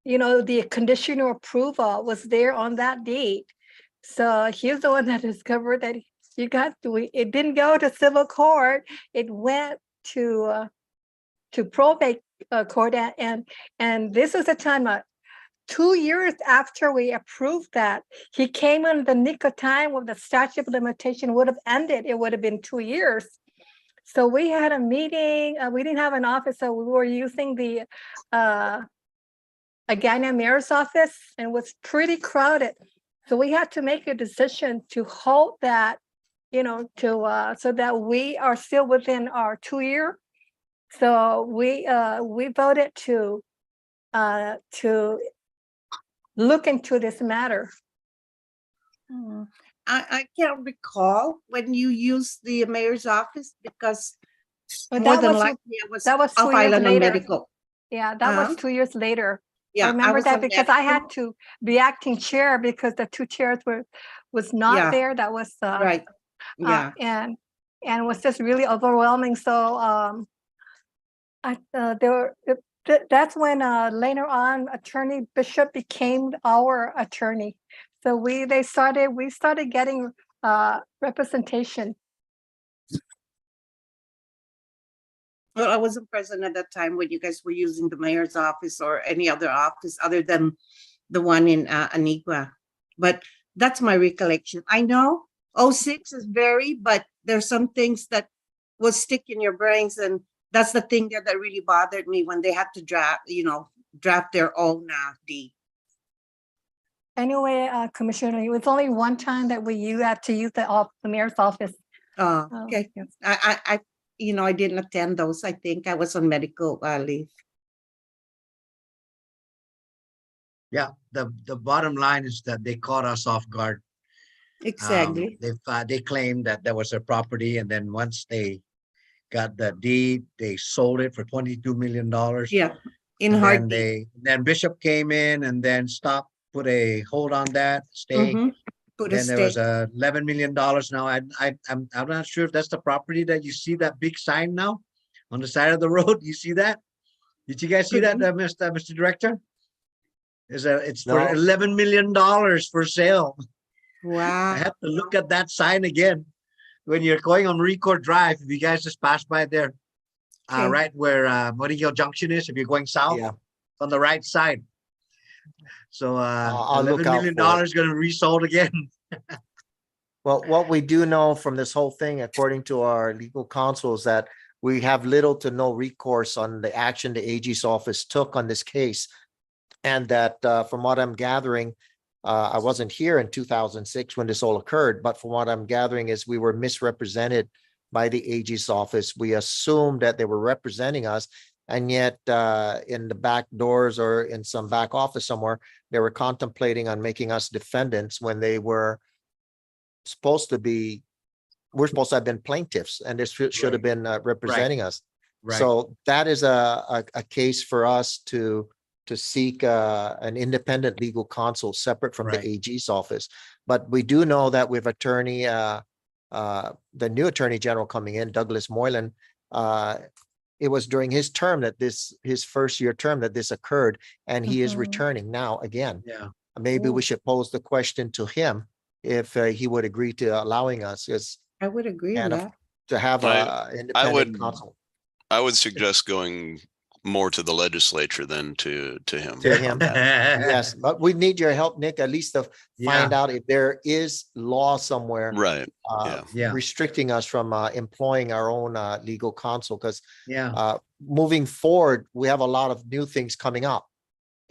the conditional approval was there on that date. So he's the one that discovered that it didn't go to civil court. It went to probate court, and this was a time 2 years after we approved that. He came in the nick of time when the statute of limitation would have ended. It would have been 2 years. So we had a meeting. We didn't have an office, so we were using the Agana Mayor's office, and it was pretty crowded. So we had to make a decision to halt that, so that we are still within our 2 year. So we voted to look into this matter. I can't recall when you used the mayor's office, because But more that than was- likely it was that was 2 off years island on later. medical. Yeah, that was Uh-huh. 2 years later. Yeah, I remember was that on because I had medical. to be acting chair because the 2 chairs was not Yeah. there. That was Right, yeah. and it was just really overwhelming. So that's when later on Attorney Bishop became our attorney. So we started getting representation. Well, I wasn't present at that time when you guys were using the mayor's office or any other office other than the one in Anigua. But that's my recollection. I know 06 is but there's some things that will stick in your brains, and that's the thing that really bothered me when they had to draft their own deed. Anyway, Commissioner, it was only one time that you had to use the mayor's office. Okay. Yes. I didn't attend those. I think I was on medical leave. Yeah, the bottom line is that they caught us off guard. Exactly. They claimed that there was a property, and then once they got the deed, they sold it for $22 million. Yeah, in And hard. then Bishop came in and then put a hold on that stay. Put a Then there was stake. $11 million. Now I'm not sure if that's the property that you see that big sign now on the side of the road. You see that? Did you guys see that, Mr. Director? It's for No. $11 million for sale. I Wow. have to look at that sign again when you're going on Record Drive. If you guys just pass by there, Okay. right where Morillo Junction is, if you're going south, Yeah. on the right side. So I'll look $11 out million for it. is going to be resold again. Well, what we do know from this whole thing, according to our legal counsel, is that we have little to no recourse on the action the AG's office took on this case. And that from what I'm gathering, I wasn't here in 2006 when this all occurred, but from what I'm gathering is we were misrepresented by the AG's office. We assumed that they were representing us, and yet in the back doors or in some back office somewhere, they were contemplating on making us defendants when they were supposed to be, we're supposed to have been plaintiffs, and this should have been representing us. Right. So that is a case for us to seek an independent legal counsel separate from Right. the AG's office. But we do know that with attorney, the new attorney general coming in, Douglas Moylan, it was during his term that his first year term that this occurred, and he is Mhm. returning now again. Yeah. Maybe we Ooh. should pose the question to him if he would agree to allowing us I would agree on And of- that. to have I a independent would- counsel I would suggest going more to the legislature than to him. to on him. that. Yes, but we need your help, Nick, at least to find out if there is law somewhere Right. Yeah. Yeah. restricting us from employing our own legal counsel, because Yeah. moving forward, we have a lot of new things coming up.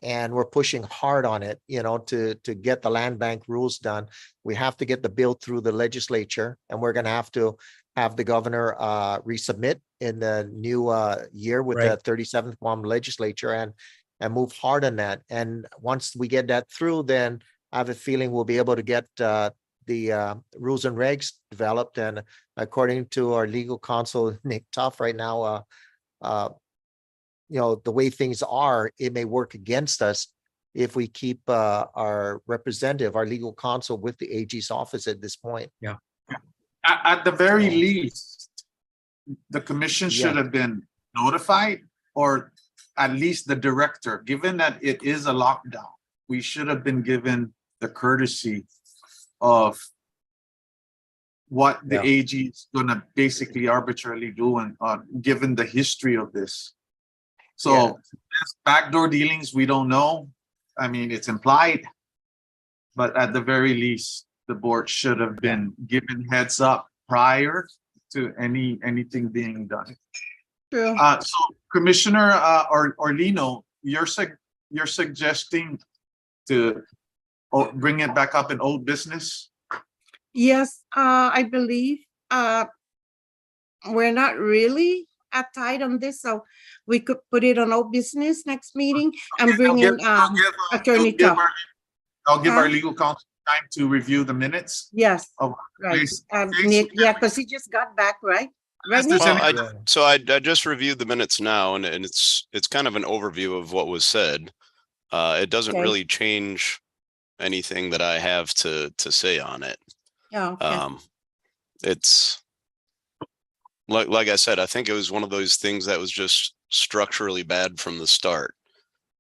And we're pushing hard on it, to get the land bank rules done. We have to get the bill through the legislature, and we're gonna have to have the governor resubmit in the new year with the Right. 37th Guam legislature and move hard on that. And once we get that through, then I have a feeling we'll be able to get the rules and regs developed. And according to our legal counsel, Nick Tuff, right now, the way things are, it may work against us if we keep our representative, our legal counsel with the AG's office at this point. At the very So- least, the commission should Yeah. have been notified, or at least the director, given that it is a lockdown. We should have been given the courtesy of what the Yeah. AG is gonna basically arbitrarily do, and given the history of this. So Yeah. there's backdoor dealings, we don't know. I mean, it's implied. But at the very least, the board should have been given heads up prior to anything being done. True. So Commissioner Orlino, you're suggesting to bring it back up in old business? Yes, I believe, we're not really tight on this, so we could put it on old business next meeting and bring in, Attorney Tuff. I'll give our Huh? legal counsel time to review the minutes. Yes, of right. case. Nick, yeah, because he just got back, right? Right, Unless there's Nick? any- Well, so I just reviewed the minutes now, and it's kind of an overview of what was said. It doesn't Okay. really change anything that I have to say on it. Oh, okay. It's like I said, I think it was one of those things that was just structurally bad from the start.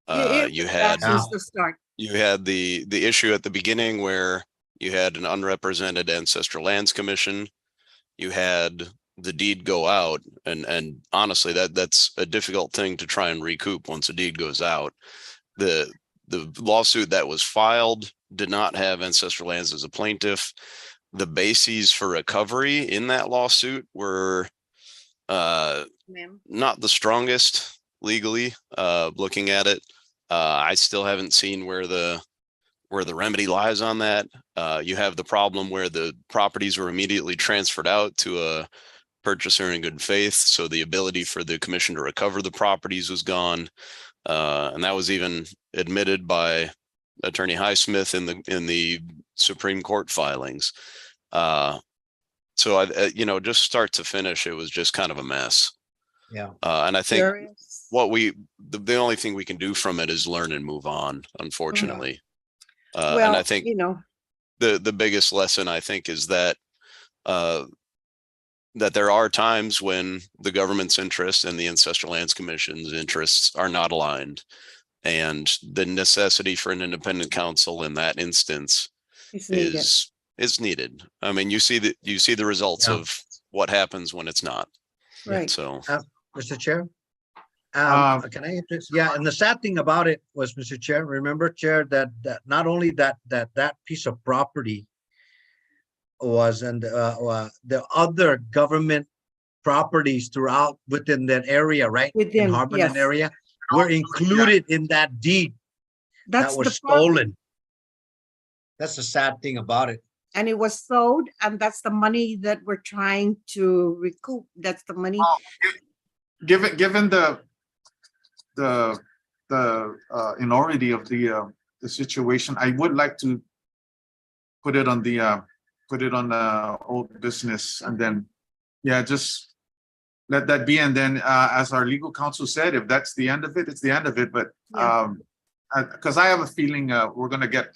It You was had bad since the start. the issue at the beginning where you had an unrepresented Ancestral Lands Commission. You had the deed go out, and honestly, that's a difficult thing to try and recoup once a deed goes out. The lawsuit that was filed did not have Ancestral Lands as a plaintiff. The bases for recovery in that lawsuit were Ma'am. not the strongest legally. Looking at it, I still haven't seen where the remedy lies on that. You have the problem where the properties were immediately transferred out to a purchaser in good faith, so the ability for the commission to recover the properties was gone, and that was even admitted by Attorney Highsmith in the Supreme Court filings. So I, just start to finish, it was just kind of a mess. Yeah. And I think There is- the only thing we can do from it is learn and move on, unfortunately. And Well, I think the biggest lesson, I think, is that that there are times when the government's interests and the Ancestral Lands Commission's interests are not aligned, and the necessity for an independent counsel in that instance it's needed. is needed. I mean, you see the results Yeah. of what happens when it's not. Right. So Mr. Chair? Can I interest? Yeah, and the sad thing about it was, Mr. Chair, remember, Chair, that not only that piece of property was, and the other government properties throughout within that area, right? In Within, Harbourland yes. area, were included in that deed that That's was the problem. stolen. That's the sad thing about it. And it was sold, and that's the money that we're trying to recoup. That's the money. Given the enormity of the situation, I would like to put it on the old business, and then just let that be. And then as our legal counsel said, if that's the end of it, it's the end of it. But Yeah. because I have a feeling we're gonna get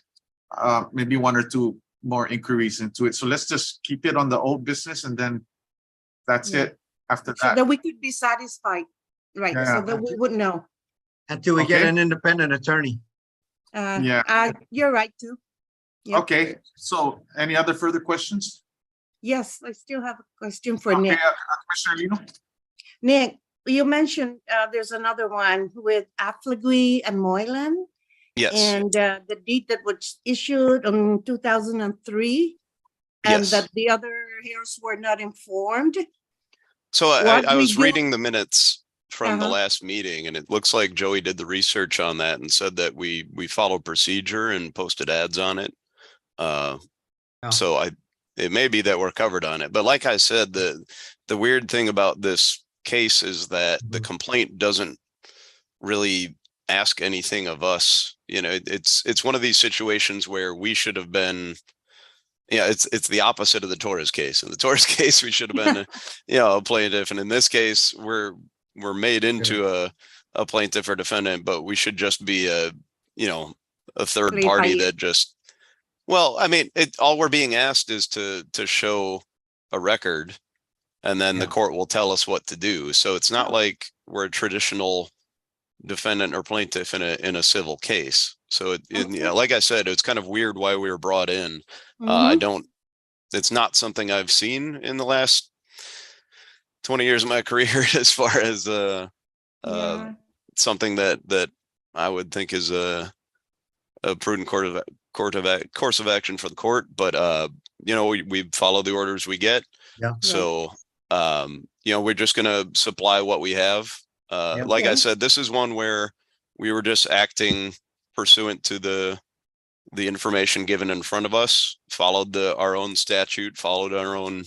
maybe one or two more inquiries into it. So let's just keep it on the old business, and then that's Yeah. it after So that. that we could be satisfied, right? So Yeah. that we would know. Until we get Okay. an independent attorney. Yeah. You're right too. Yep. Okay, so any other further questions? Yes, I still have a question for Okay, Nick. Commissioner Lino? Nick, you mentioned there's another one with Affligui and Moylan. Yes, And the deed that was issued in 2003, and yes. that the other heirs were not informed. So What I we was do- reading the minutes from the Uh-huh. last meeting, and it looks like Joey did the research on that and said that we followed procedure and posted ads on it. Yeah. So it may be that we're covered on it, but like I said, the weird thing about this case is that the Mhm. complaint doesn't really ask anything of us. You know, it's one of these situations where we should have been. Yeah, it's the opposite of the Torres case. In the Torres case, we should have been, a plaintiff, and in this case, we're made into a plaintiff or defendant, but we should just be a third Played by party ear. that just. Well, I mean, all we're being asked is to show a record, and then the Yeah. court will tell us what to do. So it's not Oh. like we're a traditional defendant or plaintiff in a civil case. So like I said, it's kind of weird why we were brought in. Mhm. It's not something I've seen in the last 20 years of my career as far as Yeah. something that I would think is a prudent course of action for the court. But we follow the orders we get. Yeah. So we're just gonna supply what we have. Yeah. Like I Okay. said, this is one where we were just acting pursuant to the information given in front of us, followed our own statute, followed our own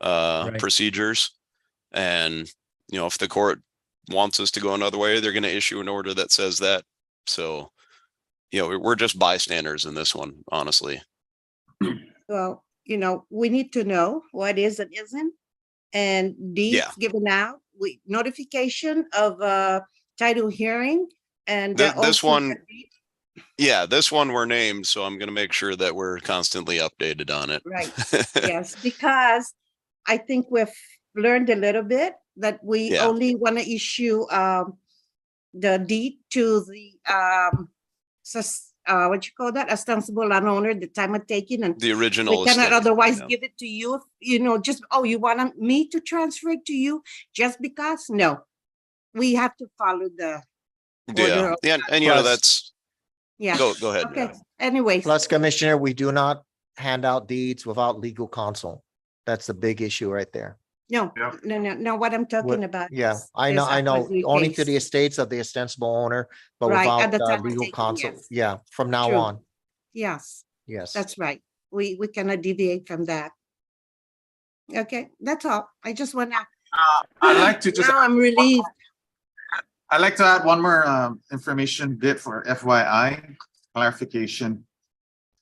Right. procedures. And, if the court wants us to go another way, they're going to issue an order that says that. So, we're just bystanders in this one, honestly. Well, we need to know what is and isn't, and deeds Yeah. given out with notification of title hearing, and This also one- the deed- Yeah, this one we're named, so I'm going to make sure that we're constantly updated on it. Right. Yes, because I think we've learned a little bit that we Yeah. only want to issue the deed to the what you call that, ostensible landowner, the time of taking, and The original we cannot estate, otherwise yeah. give it to you. Just you want me to transfer it to you just because? No, we have to follow the order. Yeah, of- and Plus- that's Yeah. go ahead. Okay. Anyways, Plus, Commissioner, we do not hand out deeds without legal counsel. That's the big issue right there. no, Yeah. no. What I'm talking about. Yeah, is I know, this I know, Affligui only to the case. estates of the ostensible owner, but Right, at without the time of legal taking, counsel. yes. Yeah, from now True. on, Yes. yes. That's right. We cannot deviate from that. Okay, that's all. I just want to, I'd like to just, now I'm relieved. I'd like to add one more information bit for FYI clarification.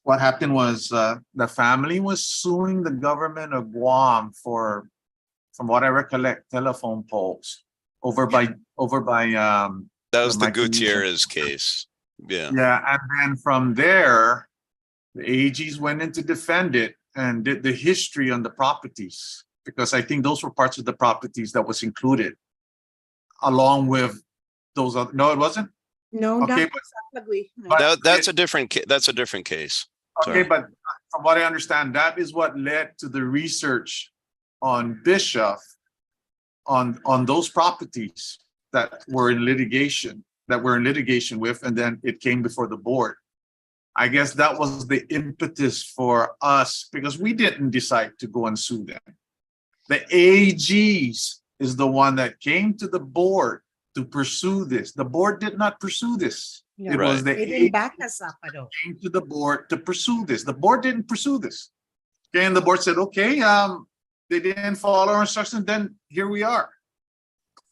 What happened was the family was suing the government of Guam for, from what I recollect, telephone poles over by That was the Micronesian- Gutierrez case. Yeah. Yeah, and then from there, the AGs went in to defend it and did the history on the properties, because I think those were parts of the properties that was included along with those other, no, it wasn't? No, Okay, not Affligui. No. but- That's a different case. Okay, Sorry. but from what I understand, that is what led to the research on Bischoff on those properties that were in litigation with, and then it came before the board. I guess that was the impetus for us, because we didn't decide to go and sue them. The AGs is the one that came to the board to pursue this. The board did not pursue this. No, It was Right. the they didn't AG back us up at all. came to the board to pursue this. The board didn't pursue this. Okay, and the board said, okay, they didn't follow our instructions, then here we are.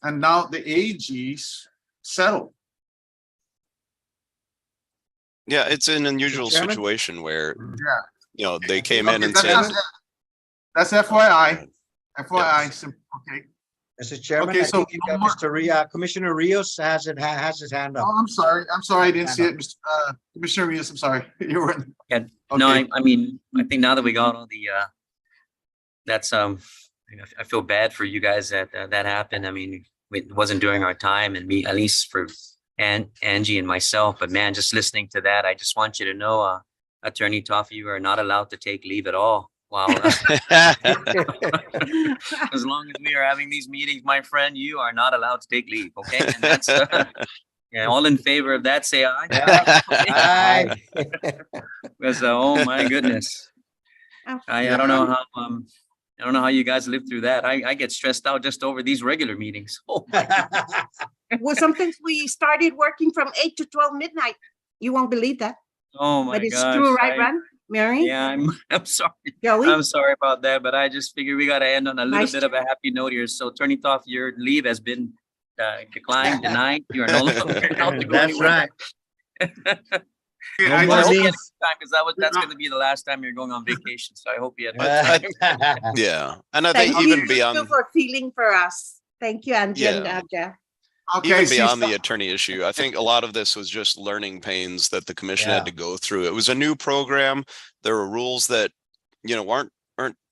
And now the AGs settled. Yeah, it's an unusual Chairman? situation where, Yeah. you know, they came in Okay, and that's, said. that's FYI. FYI. Okay. Mr. Chairman, Okay, I so think one more- Mr. Commissioner Rios has his hand up. Oh, I'm sorry. I'm sorry. I didn't see it. Commissioner Rios, I'm sorry. You were in. No, Okay. I mean, I think now that we got all the, that's, I feel bad for you guys that that happened. I mean, it wasn't during our time and me, at least for Angie and myself, but man, just listening to that, I just want you to know, Attorney Toffee, you are not allowed to take leave at all. Wow. As long as we are having these meetings, my friend, you are not allowed to take leave, okay? And that's, yeah, all in favor of that, say aye. Aye. Because, oh my goodness. I don't know how, I don't know how you guys live through that. I get stressed out just over these regular meetings. Oh my goodness. Well, sometimes we started working from 8 to 12 midnight. You won't believe that, Oh my but it's gosh. true, right, Ron? Mary? Yeah, I'm sorry. Joey? I'm sorry about that, but I just figured we gotta end on a little Nice bit of a happy note here. So Attorney Toff, your leave has been declined, denied. You are no longer allowed to go That's anywhere. right. Okay, No I more I just- hope you leave. had a good time, because that's gonna be the last time you're going on vacation. So I hope you had a good time. Yeah, and I Thank think you even beyond, for feeling for us. Thank you, Angie and Yeah. Jeff. Okay, even see, beyond the stop. attorney issue, I think a lot of this was just learning pains that the commission Yeah. had to go through. It was a new program. There were rules that, you know, aren't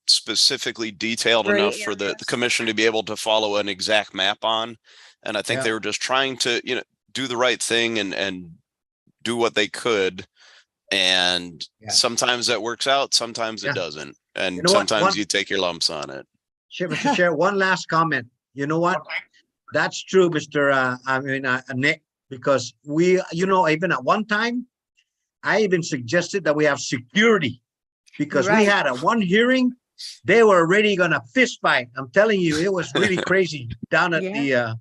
specifically detailed Gray enough for the areas. commission to be able to follow an exact map on. And I think Yeah. they were just trying to, you know, do the right thing and do what they could. And Yeah. sometimes that works out, sometimes Yeah. it doesn't. And You know what? sometimes One- you take your lumps on it. Mr. Chair, one last comment. You know what? That's true, Mr. Nick, because we, even at one time, I even suggested that we have security because we Right. had a one hearing, they were already gonna fist fight. I'm telling you, it was really crazy down at the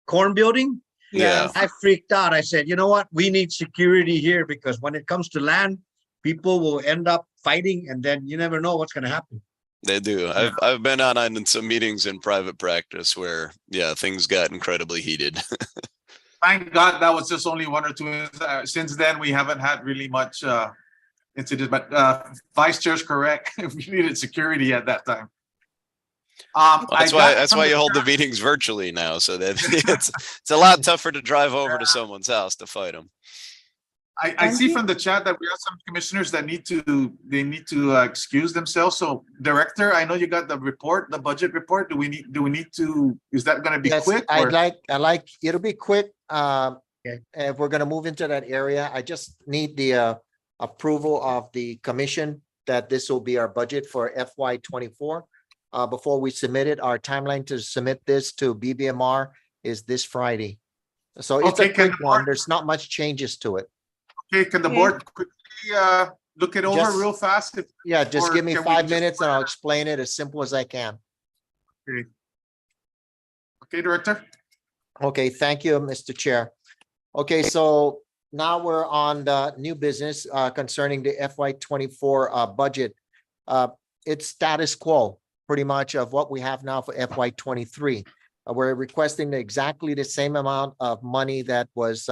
corn building. Yeah. I freaked out. I said, you know what? We need security here because when it comes to land, people will end up fighting and then you never know what's gonna happen. They do. I've been on in some meetings in private practice where, yeah, things got incredibly heated. Thank God that was just only one or two. Since then, we haven't had really much incident, but Vice Chair's correct. We needed security at that time. That's why you hold the meetings virtually now, so that it's a lot tougher to drive over to someone's house to fight them. I see from the chat that we have some commissioners that need to excuse themselves. So Director, I know you got the report, the budget report. Do we need to, is that gonna be Yes, quick? I'd or- like, it'll be quick. Okay. If we're gonna move into that area, I just need the approval of the commission that this will be our budget for FY 24. Before we submit it, our timeline to submit this to BBMR is this Friday. So it's Okay, a can quick the one. board- There's not much changes to it. Okay, can the Okay. board quickly look it over Just- real fast? Yeah, just Or give me can we 5 just- minutes and I'll explain it as simple as I can. Okay, Director? Okay, thank you, Mr. Chair. Okay, so now we're on the new business concerning the FY 24 budget. It's status quo, pretty much of what we have now for FY 23. We're requesting exactly the same amount of money that was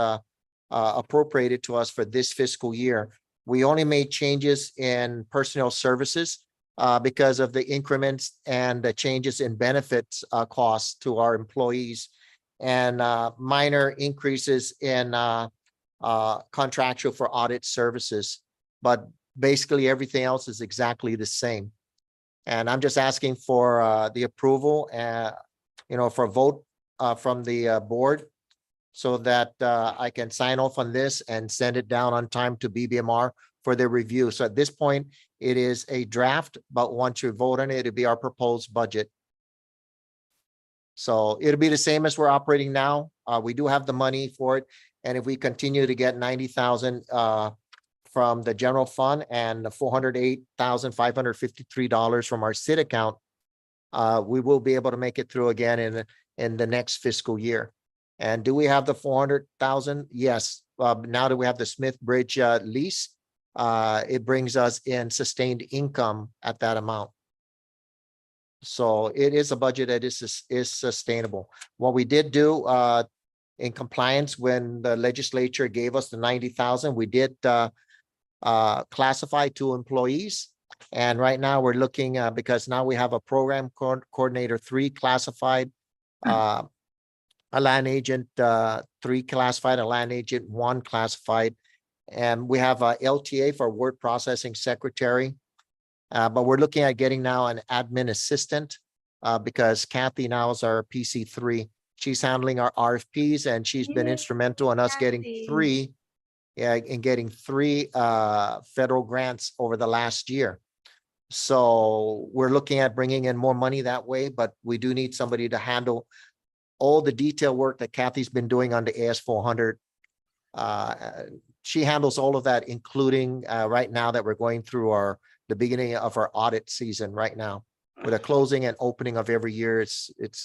appropriated to us for this fiscal year. We only made changes in personnel services because of the increments and the changes in benefits costs to our employees and minor increases in contractual for audit services. But basically everything else is exactly the same. And I'm just asking for the approval for a vote from the board so that I can sign off on this and send it down on time to BBMR for their review. So at this point, it is a draft, but once you vote on it, it'll be our proposed budget. So it'll be the same as we're operating now. We do have the money for it. And if we continue to get 90,000 from the general fund and $408,553 from our SID account, we will be able to make it through again in the next fiscal year. And do we have the 400,000? Yes. Now that we have the Smith Bridge lease, it brings us in sustained income at that amount. So it is a budget that is sustainable. What we did do in compliance when the legislature gave us the 90,000, we did classify 2 employees. And right now we're looking because now we have a program coordinator 3 classified, a land agent 3 classified, a land agent 1 classified, and we have a LTA for word processing secretary. But we're looking at getting now an admin assistant because Kathy now is our PC3. She's handling our RFPs and she's been instrumental in us getting Kathy. 3 federal grants over the last year. So we're looking at bringing in more money that way, but we do need somebody to handle all the detail work that Kathy's been doing on the AS400. She handles all of that, including right now that we're going through the beginning of our audit season right now. With a closing and opening of every year, it's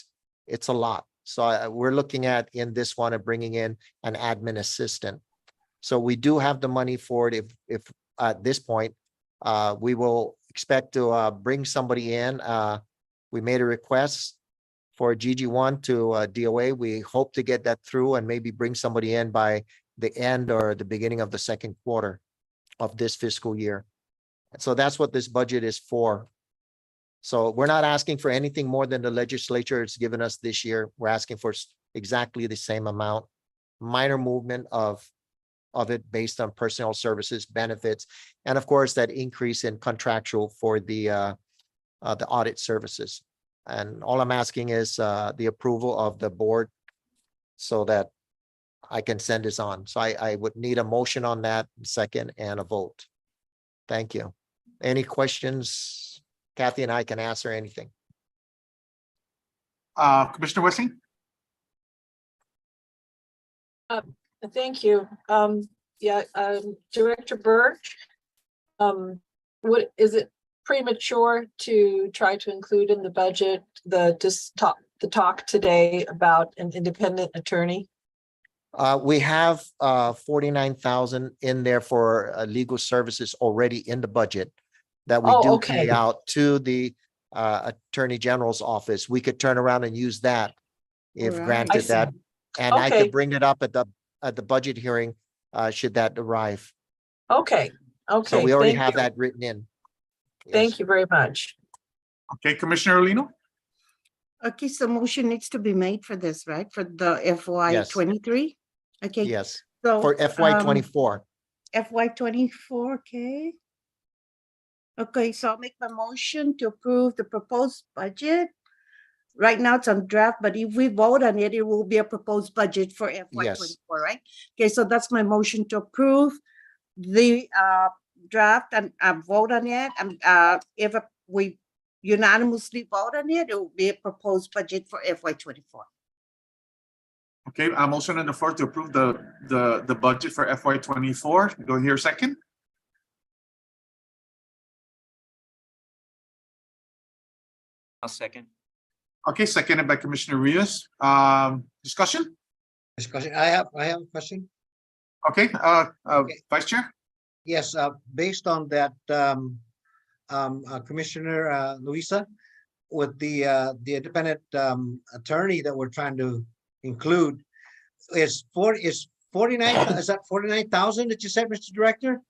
a lot. So we're looking at in this one of bringing in an admin assistant. So we do have the money for it. If at this point, we will expect to bring somebody in. We made a request for GG1 to DOA. We hope to get that through and maybe bring somebody in by the end or the beginning of the second quarter of this fiscal year. So that's what this budget is for. So we're not asking for anything more than the legislature has given us this year. We're asking for exactly the same amount, minor movement of it based on personnel services, benefits, and of course that increase in contractual for the audit services. And all I'm asking is the approval of the board so that I can send this on. So I would need a motion on that, second, and a vote. Thank you. Any questions? Kathy and I can answer anything. Commissioner Wessing? Thank you. Director Birch, what is it premature to try to include in the budget the talk today about an independent attorney? We have 49,000 in there for legal services already in the budget that we do pay out to the Attorney General's office. We could turn around and use that if Right. granted that. And I Okay. could bring it up at the budget hearing should that arrive. Okay. So we already thank have you. that written in. Thank you very much. Okay, Commissioner Lino? Okay, so motion needs to be made for this, right? For the FY Yes. 23? Okay. Yes, So for FY 24. FY 24, okay. Okay, so I'll make my motion to approve the proposed budget. Right now it's on draft, but if we vote on it, it will be a proposed budget for FY Yes. 24, right? Okay, so that's my motion to approve the draft and vote on it. And if we unanimously vote on it, it will be a proposed budget for FY 24. Okay, a motion on the floor to approve the budget for FY 24. Do I hear a second? I'll second. Okay, seconded by Commissioner Rios. Discussion? Discussion. I have a question. Okay, Okay. Vice Chair? Yes, based on that, Commissioner Luisa, with the independent attorney that we're trying to include, is 49, is that 49,000 that you said, Mr. Director?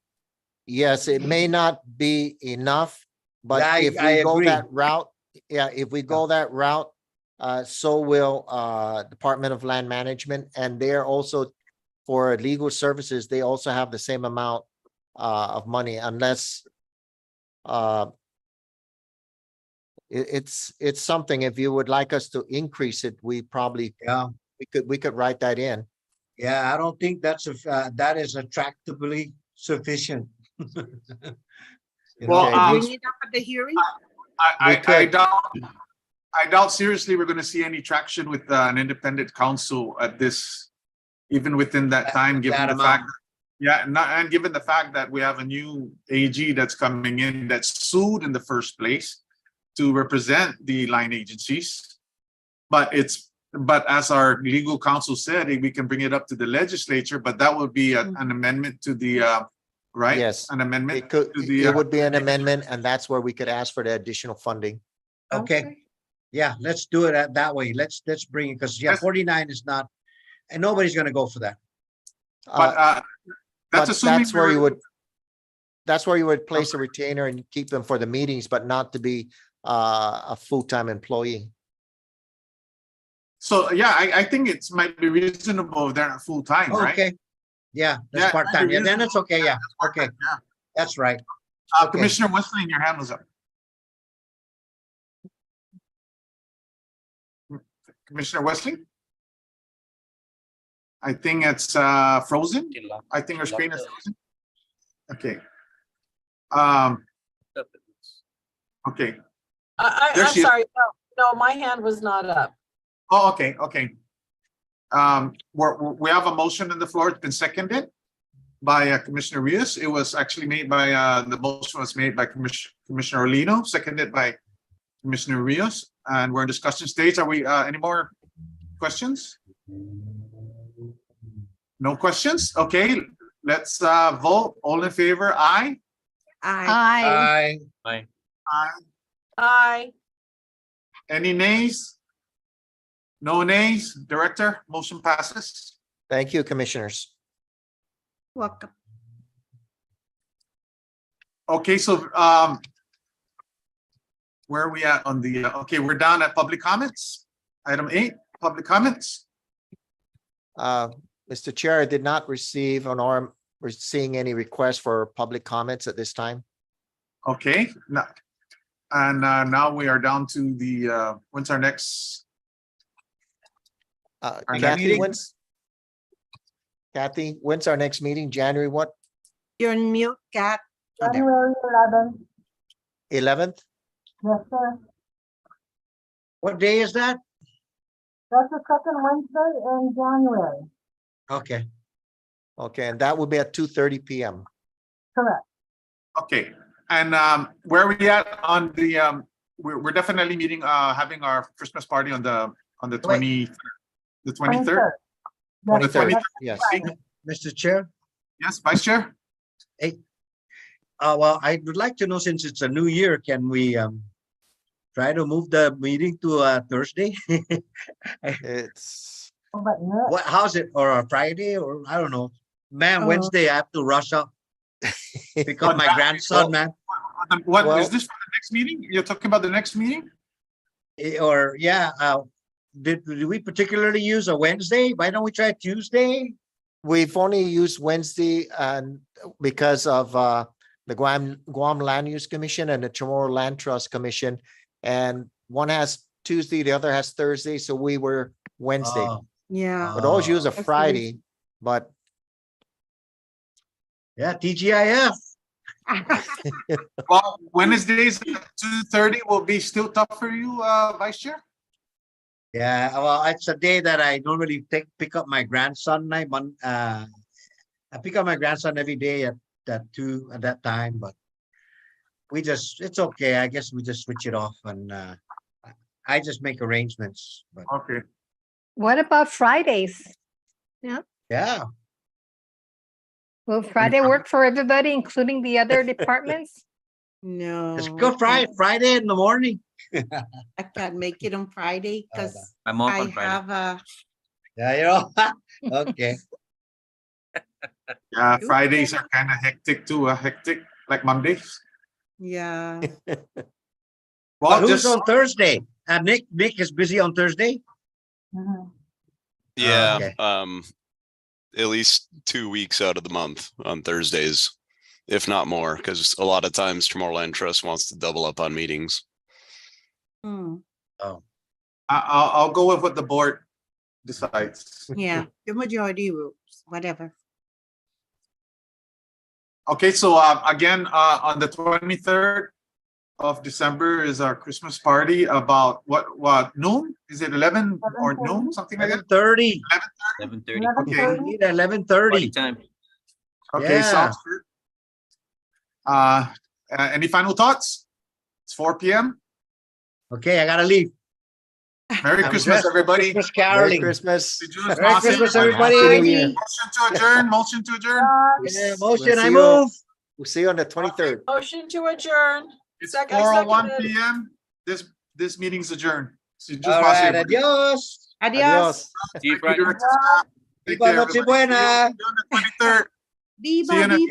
Yes, it may not be enough, but Yeah, if I we go agree. that route, if we go that route, so will Department of Land Management, and they're also for legal services, they also have the same amount of money unless it's something. If you would like us to increase it, we probably Yeah, we could write that in. yeah, I don't think that is attractively sufficient. You know, Well, Bring it up at the hearing? I could. doubt seriously we're gonna see any traction with an independent counsel at this, even within that time, given that the fact. amount. Yeah, and given the fact that we have a new AG that's coming in that sued in the first place. to represent the line agencies. But as our legal counsel said, we can bring it up to the legislature, but that would be an amendment to the, right? Yes. An amendment It could, to the. it would be an amendment, and that's where we could ask for the additional funding. Okay. Yeah, let's do it that way. Let's bring it, because yeah, Yes. 49 is not, and nobody's gonna go for that. But But that's assuming. that's where you we're- would, that's where you would place a retainer and keep them for the meetings, but not to be a full-time employee. So, yeah, I think it's might be reasonable if they're not full-time, right? Okay. Yeah, Yeah, that's part-time. Yeah, then it's okay. Yeah, okay. Yeah. That's right. Okay. Commissioner Wesley, your hand was up. Commissioner Wesley? I think it's frozen. I think our screen is frozen. Okay. Okay. There I'm she is. sorry, no, my hand was not up. Oh, okay, okay. We have a motion on the floor. It's been seconded by Commissioner Rios. It was actually made by, the motion was made by Commissioner Orlino, seconded by Commissioner Rios, and we're in discussion stage. Are we, any more questions? No questions? Okay, let's vote. All in favor, aye? Aye. I Aye. Aye. Any nays? No nays? Director, motion passes. Thank you, commissioners. Welcome. Okay, so where are we at on the, okay, we're down at public comments. Item 8, public comments. Mr. Chair, I did not receive nor we're seeing any requests for public comments at this time. Okay, now, and now we are down to the, when's our next? Our next Kathy, meeting? when's our next meeting? January what? You're on mute, Kat. January 11th. 11th? Yes, sir. What day is that? That's the second Wednesday in January. Okay. Okay, and that will be at 2:30 p.m. Correct. Okay, and where are we at on the, we're definitely meeting, having our Christmas party on the 23rd. The 23rd? On the 23rd, 23rd. yes. Mr. Chair? Yes, Vice Chair? Well, I would like to know, since it's a new year, can we try to move the meeting to Thursday? It's, What, how's it, or a Friday, or I don't know. Man, Wednesday I have to rush up. Pick up my grandson, man. What is Well- this for the next meeting? You're talking about the next meeting? Or, yeah, did we particularly use a Wednesday? Why don't we try Tuesday? we've only used Wednesday and because of the Guam Land Use Commission and the Chamorro Land Trust Commission. And one has Tuesday, the other has Thursday, so we were Wednesday. Oh, Yeah. But always use a That's the Friday, but yeah, TGIF. Well, Wednesdays at 2:30 will be still tough for you, Vice Chair? Yeah, well, it's a day that I normally pick up my grandson. I pick up my grandson every day at that time, but it's okay. I guess we just switch it off, and I just make arrangements. But Okay. What about Fridays? yeah, Will Friday work for everybody, including the other departments? No. it's Good Friday in the morning. I can't make it on Friday because I'm off I on Friday. have a, Yeah, you know. Okay. Yeah, Fridays are kind of hectic too, hectic like Mondays. yeah. Well, Who's just on Thursday? Nick is busy on Thursday. Mhm. Yeah, okay. at least 2 weeks out of the month on Thursdays, if not more, because a lot of times Tomorrowland Trust wants to double up on meetings. Hmm. I'll go with what the board decides. Yeah, the majority rules, whatever. Okay, so again, on the 23rd of December is our Christmas party. About what noon? Is it 11 or noon? Something like that. 11:30. 11:30. Okay. We need 11:30. Time. Okay, Yeah. sounds good. Any final thoughts? It's 4 p.m. Okay, I gotta leave. Merry I'm Christmas, dressed for everybody. Christmas Merry caroling. Christmas. Si June's Merry passing. Christmas, Motion everybody. to adjourn, motion to adjourn. Yeah, We'll motion, I see you- move. We'll see you on the 23rd. Motion to adjourn. It's Sec- I 4:01 seconded. PM. This meeting's adjourned. Si June's All passing, right, everybody. adios. Adios. Adios. See you Thank you, Friday. Director Staff. Take Viva care, Noche everybody. See you Buena. on the 23rd. Viva, See you in a- viva.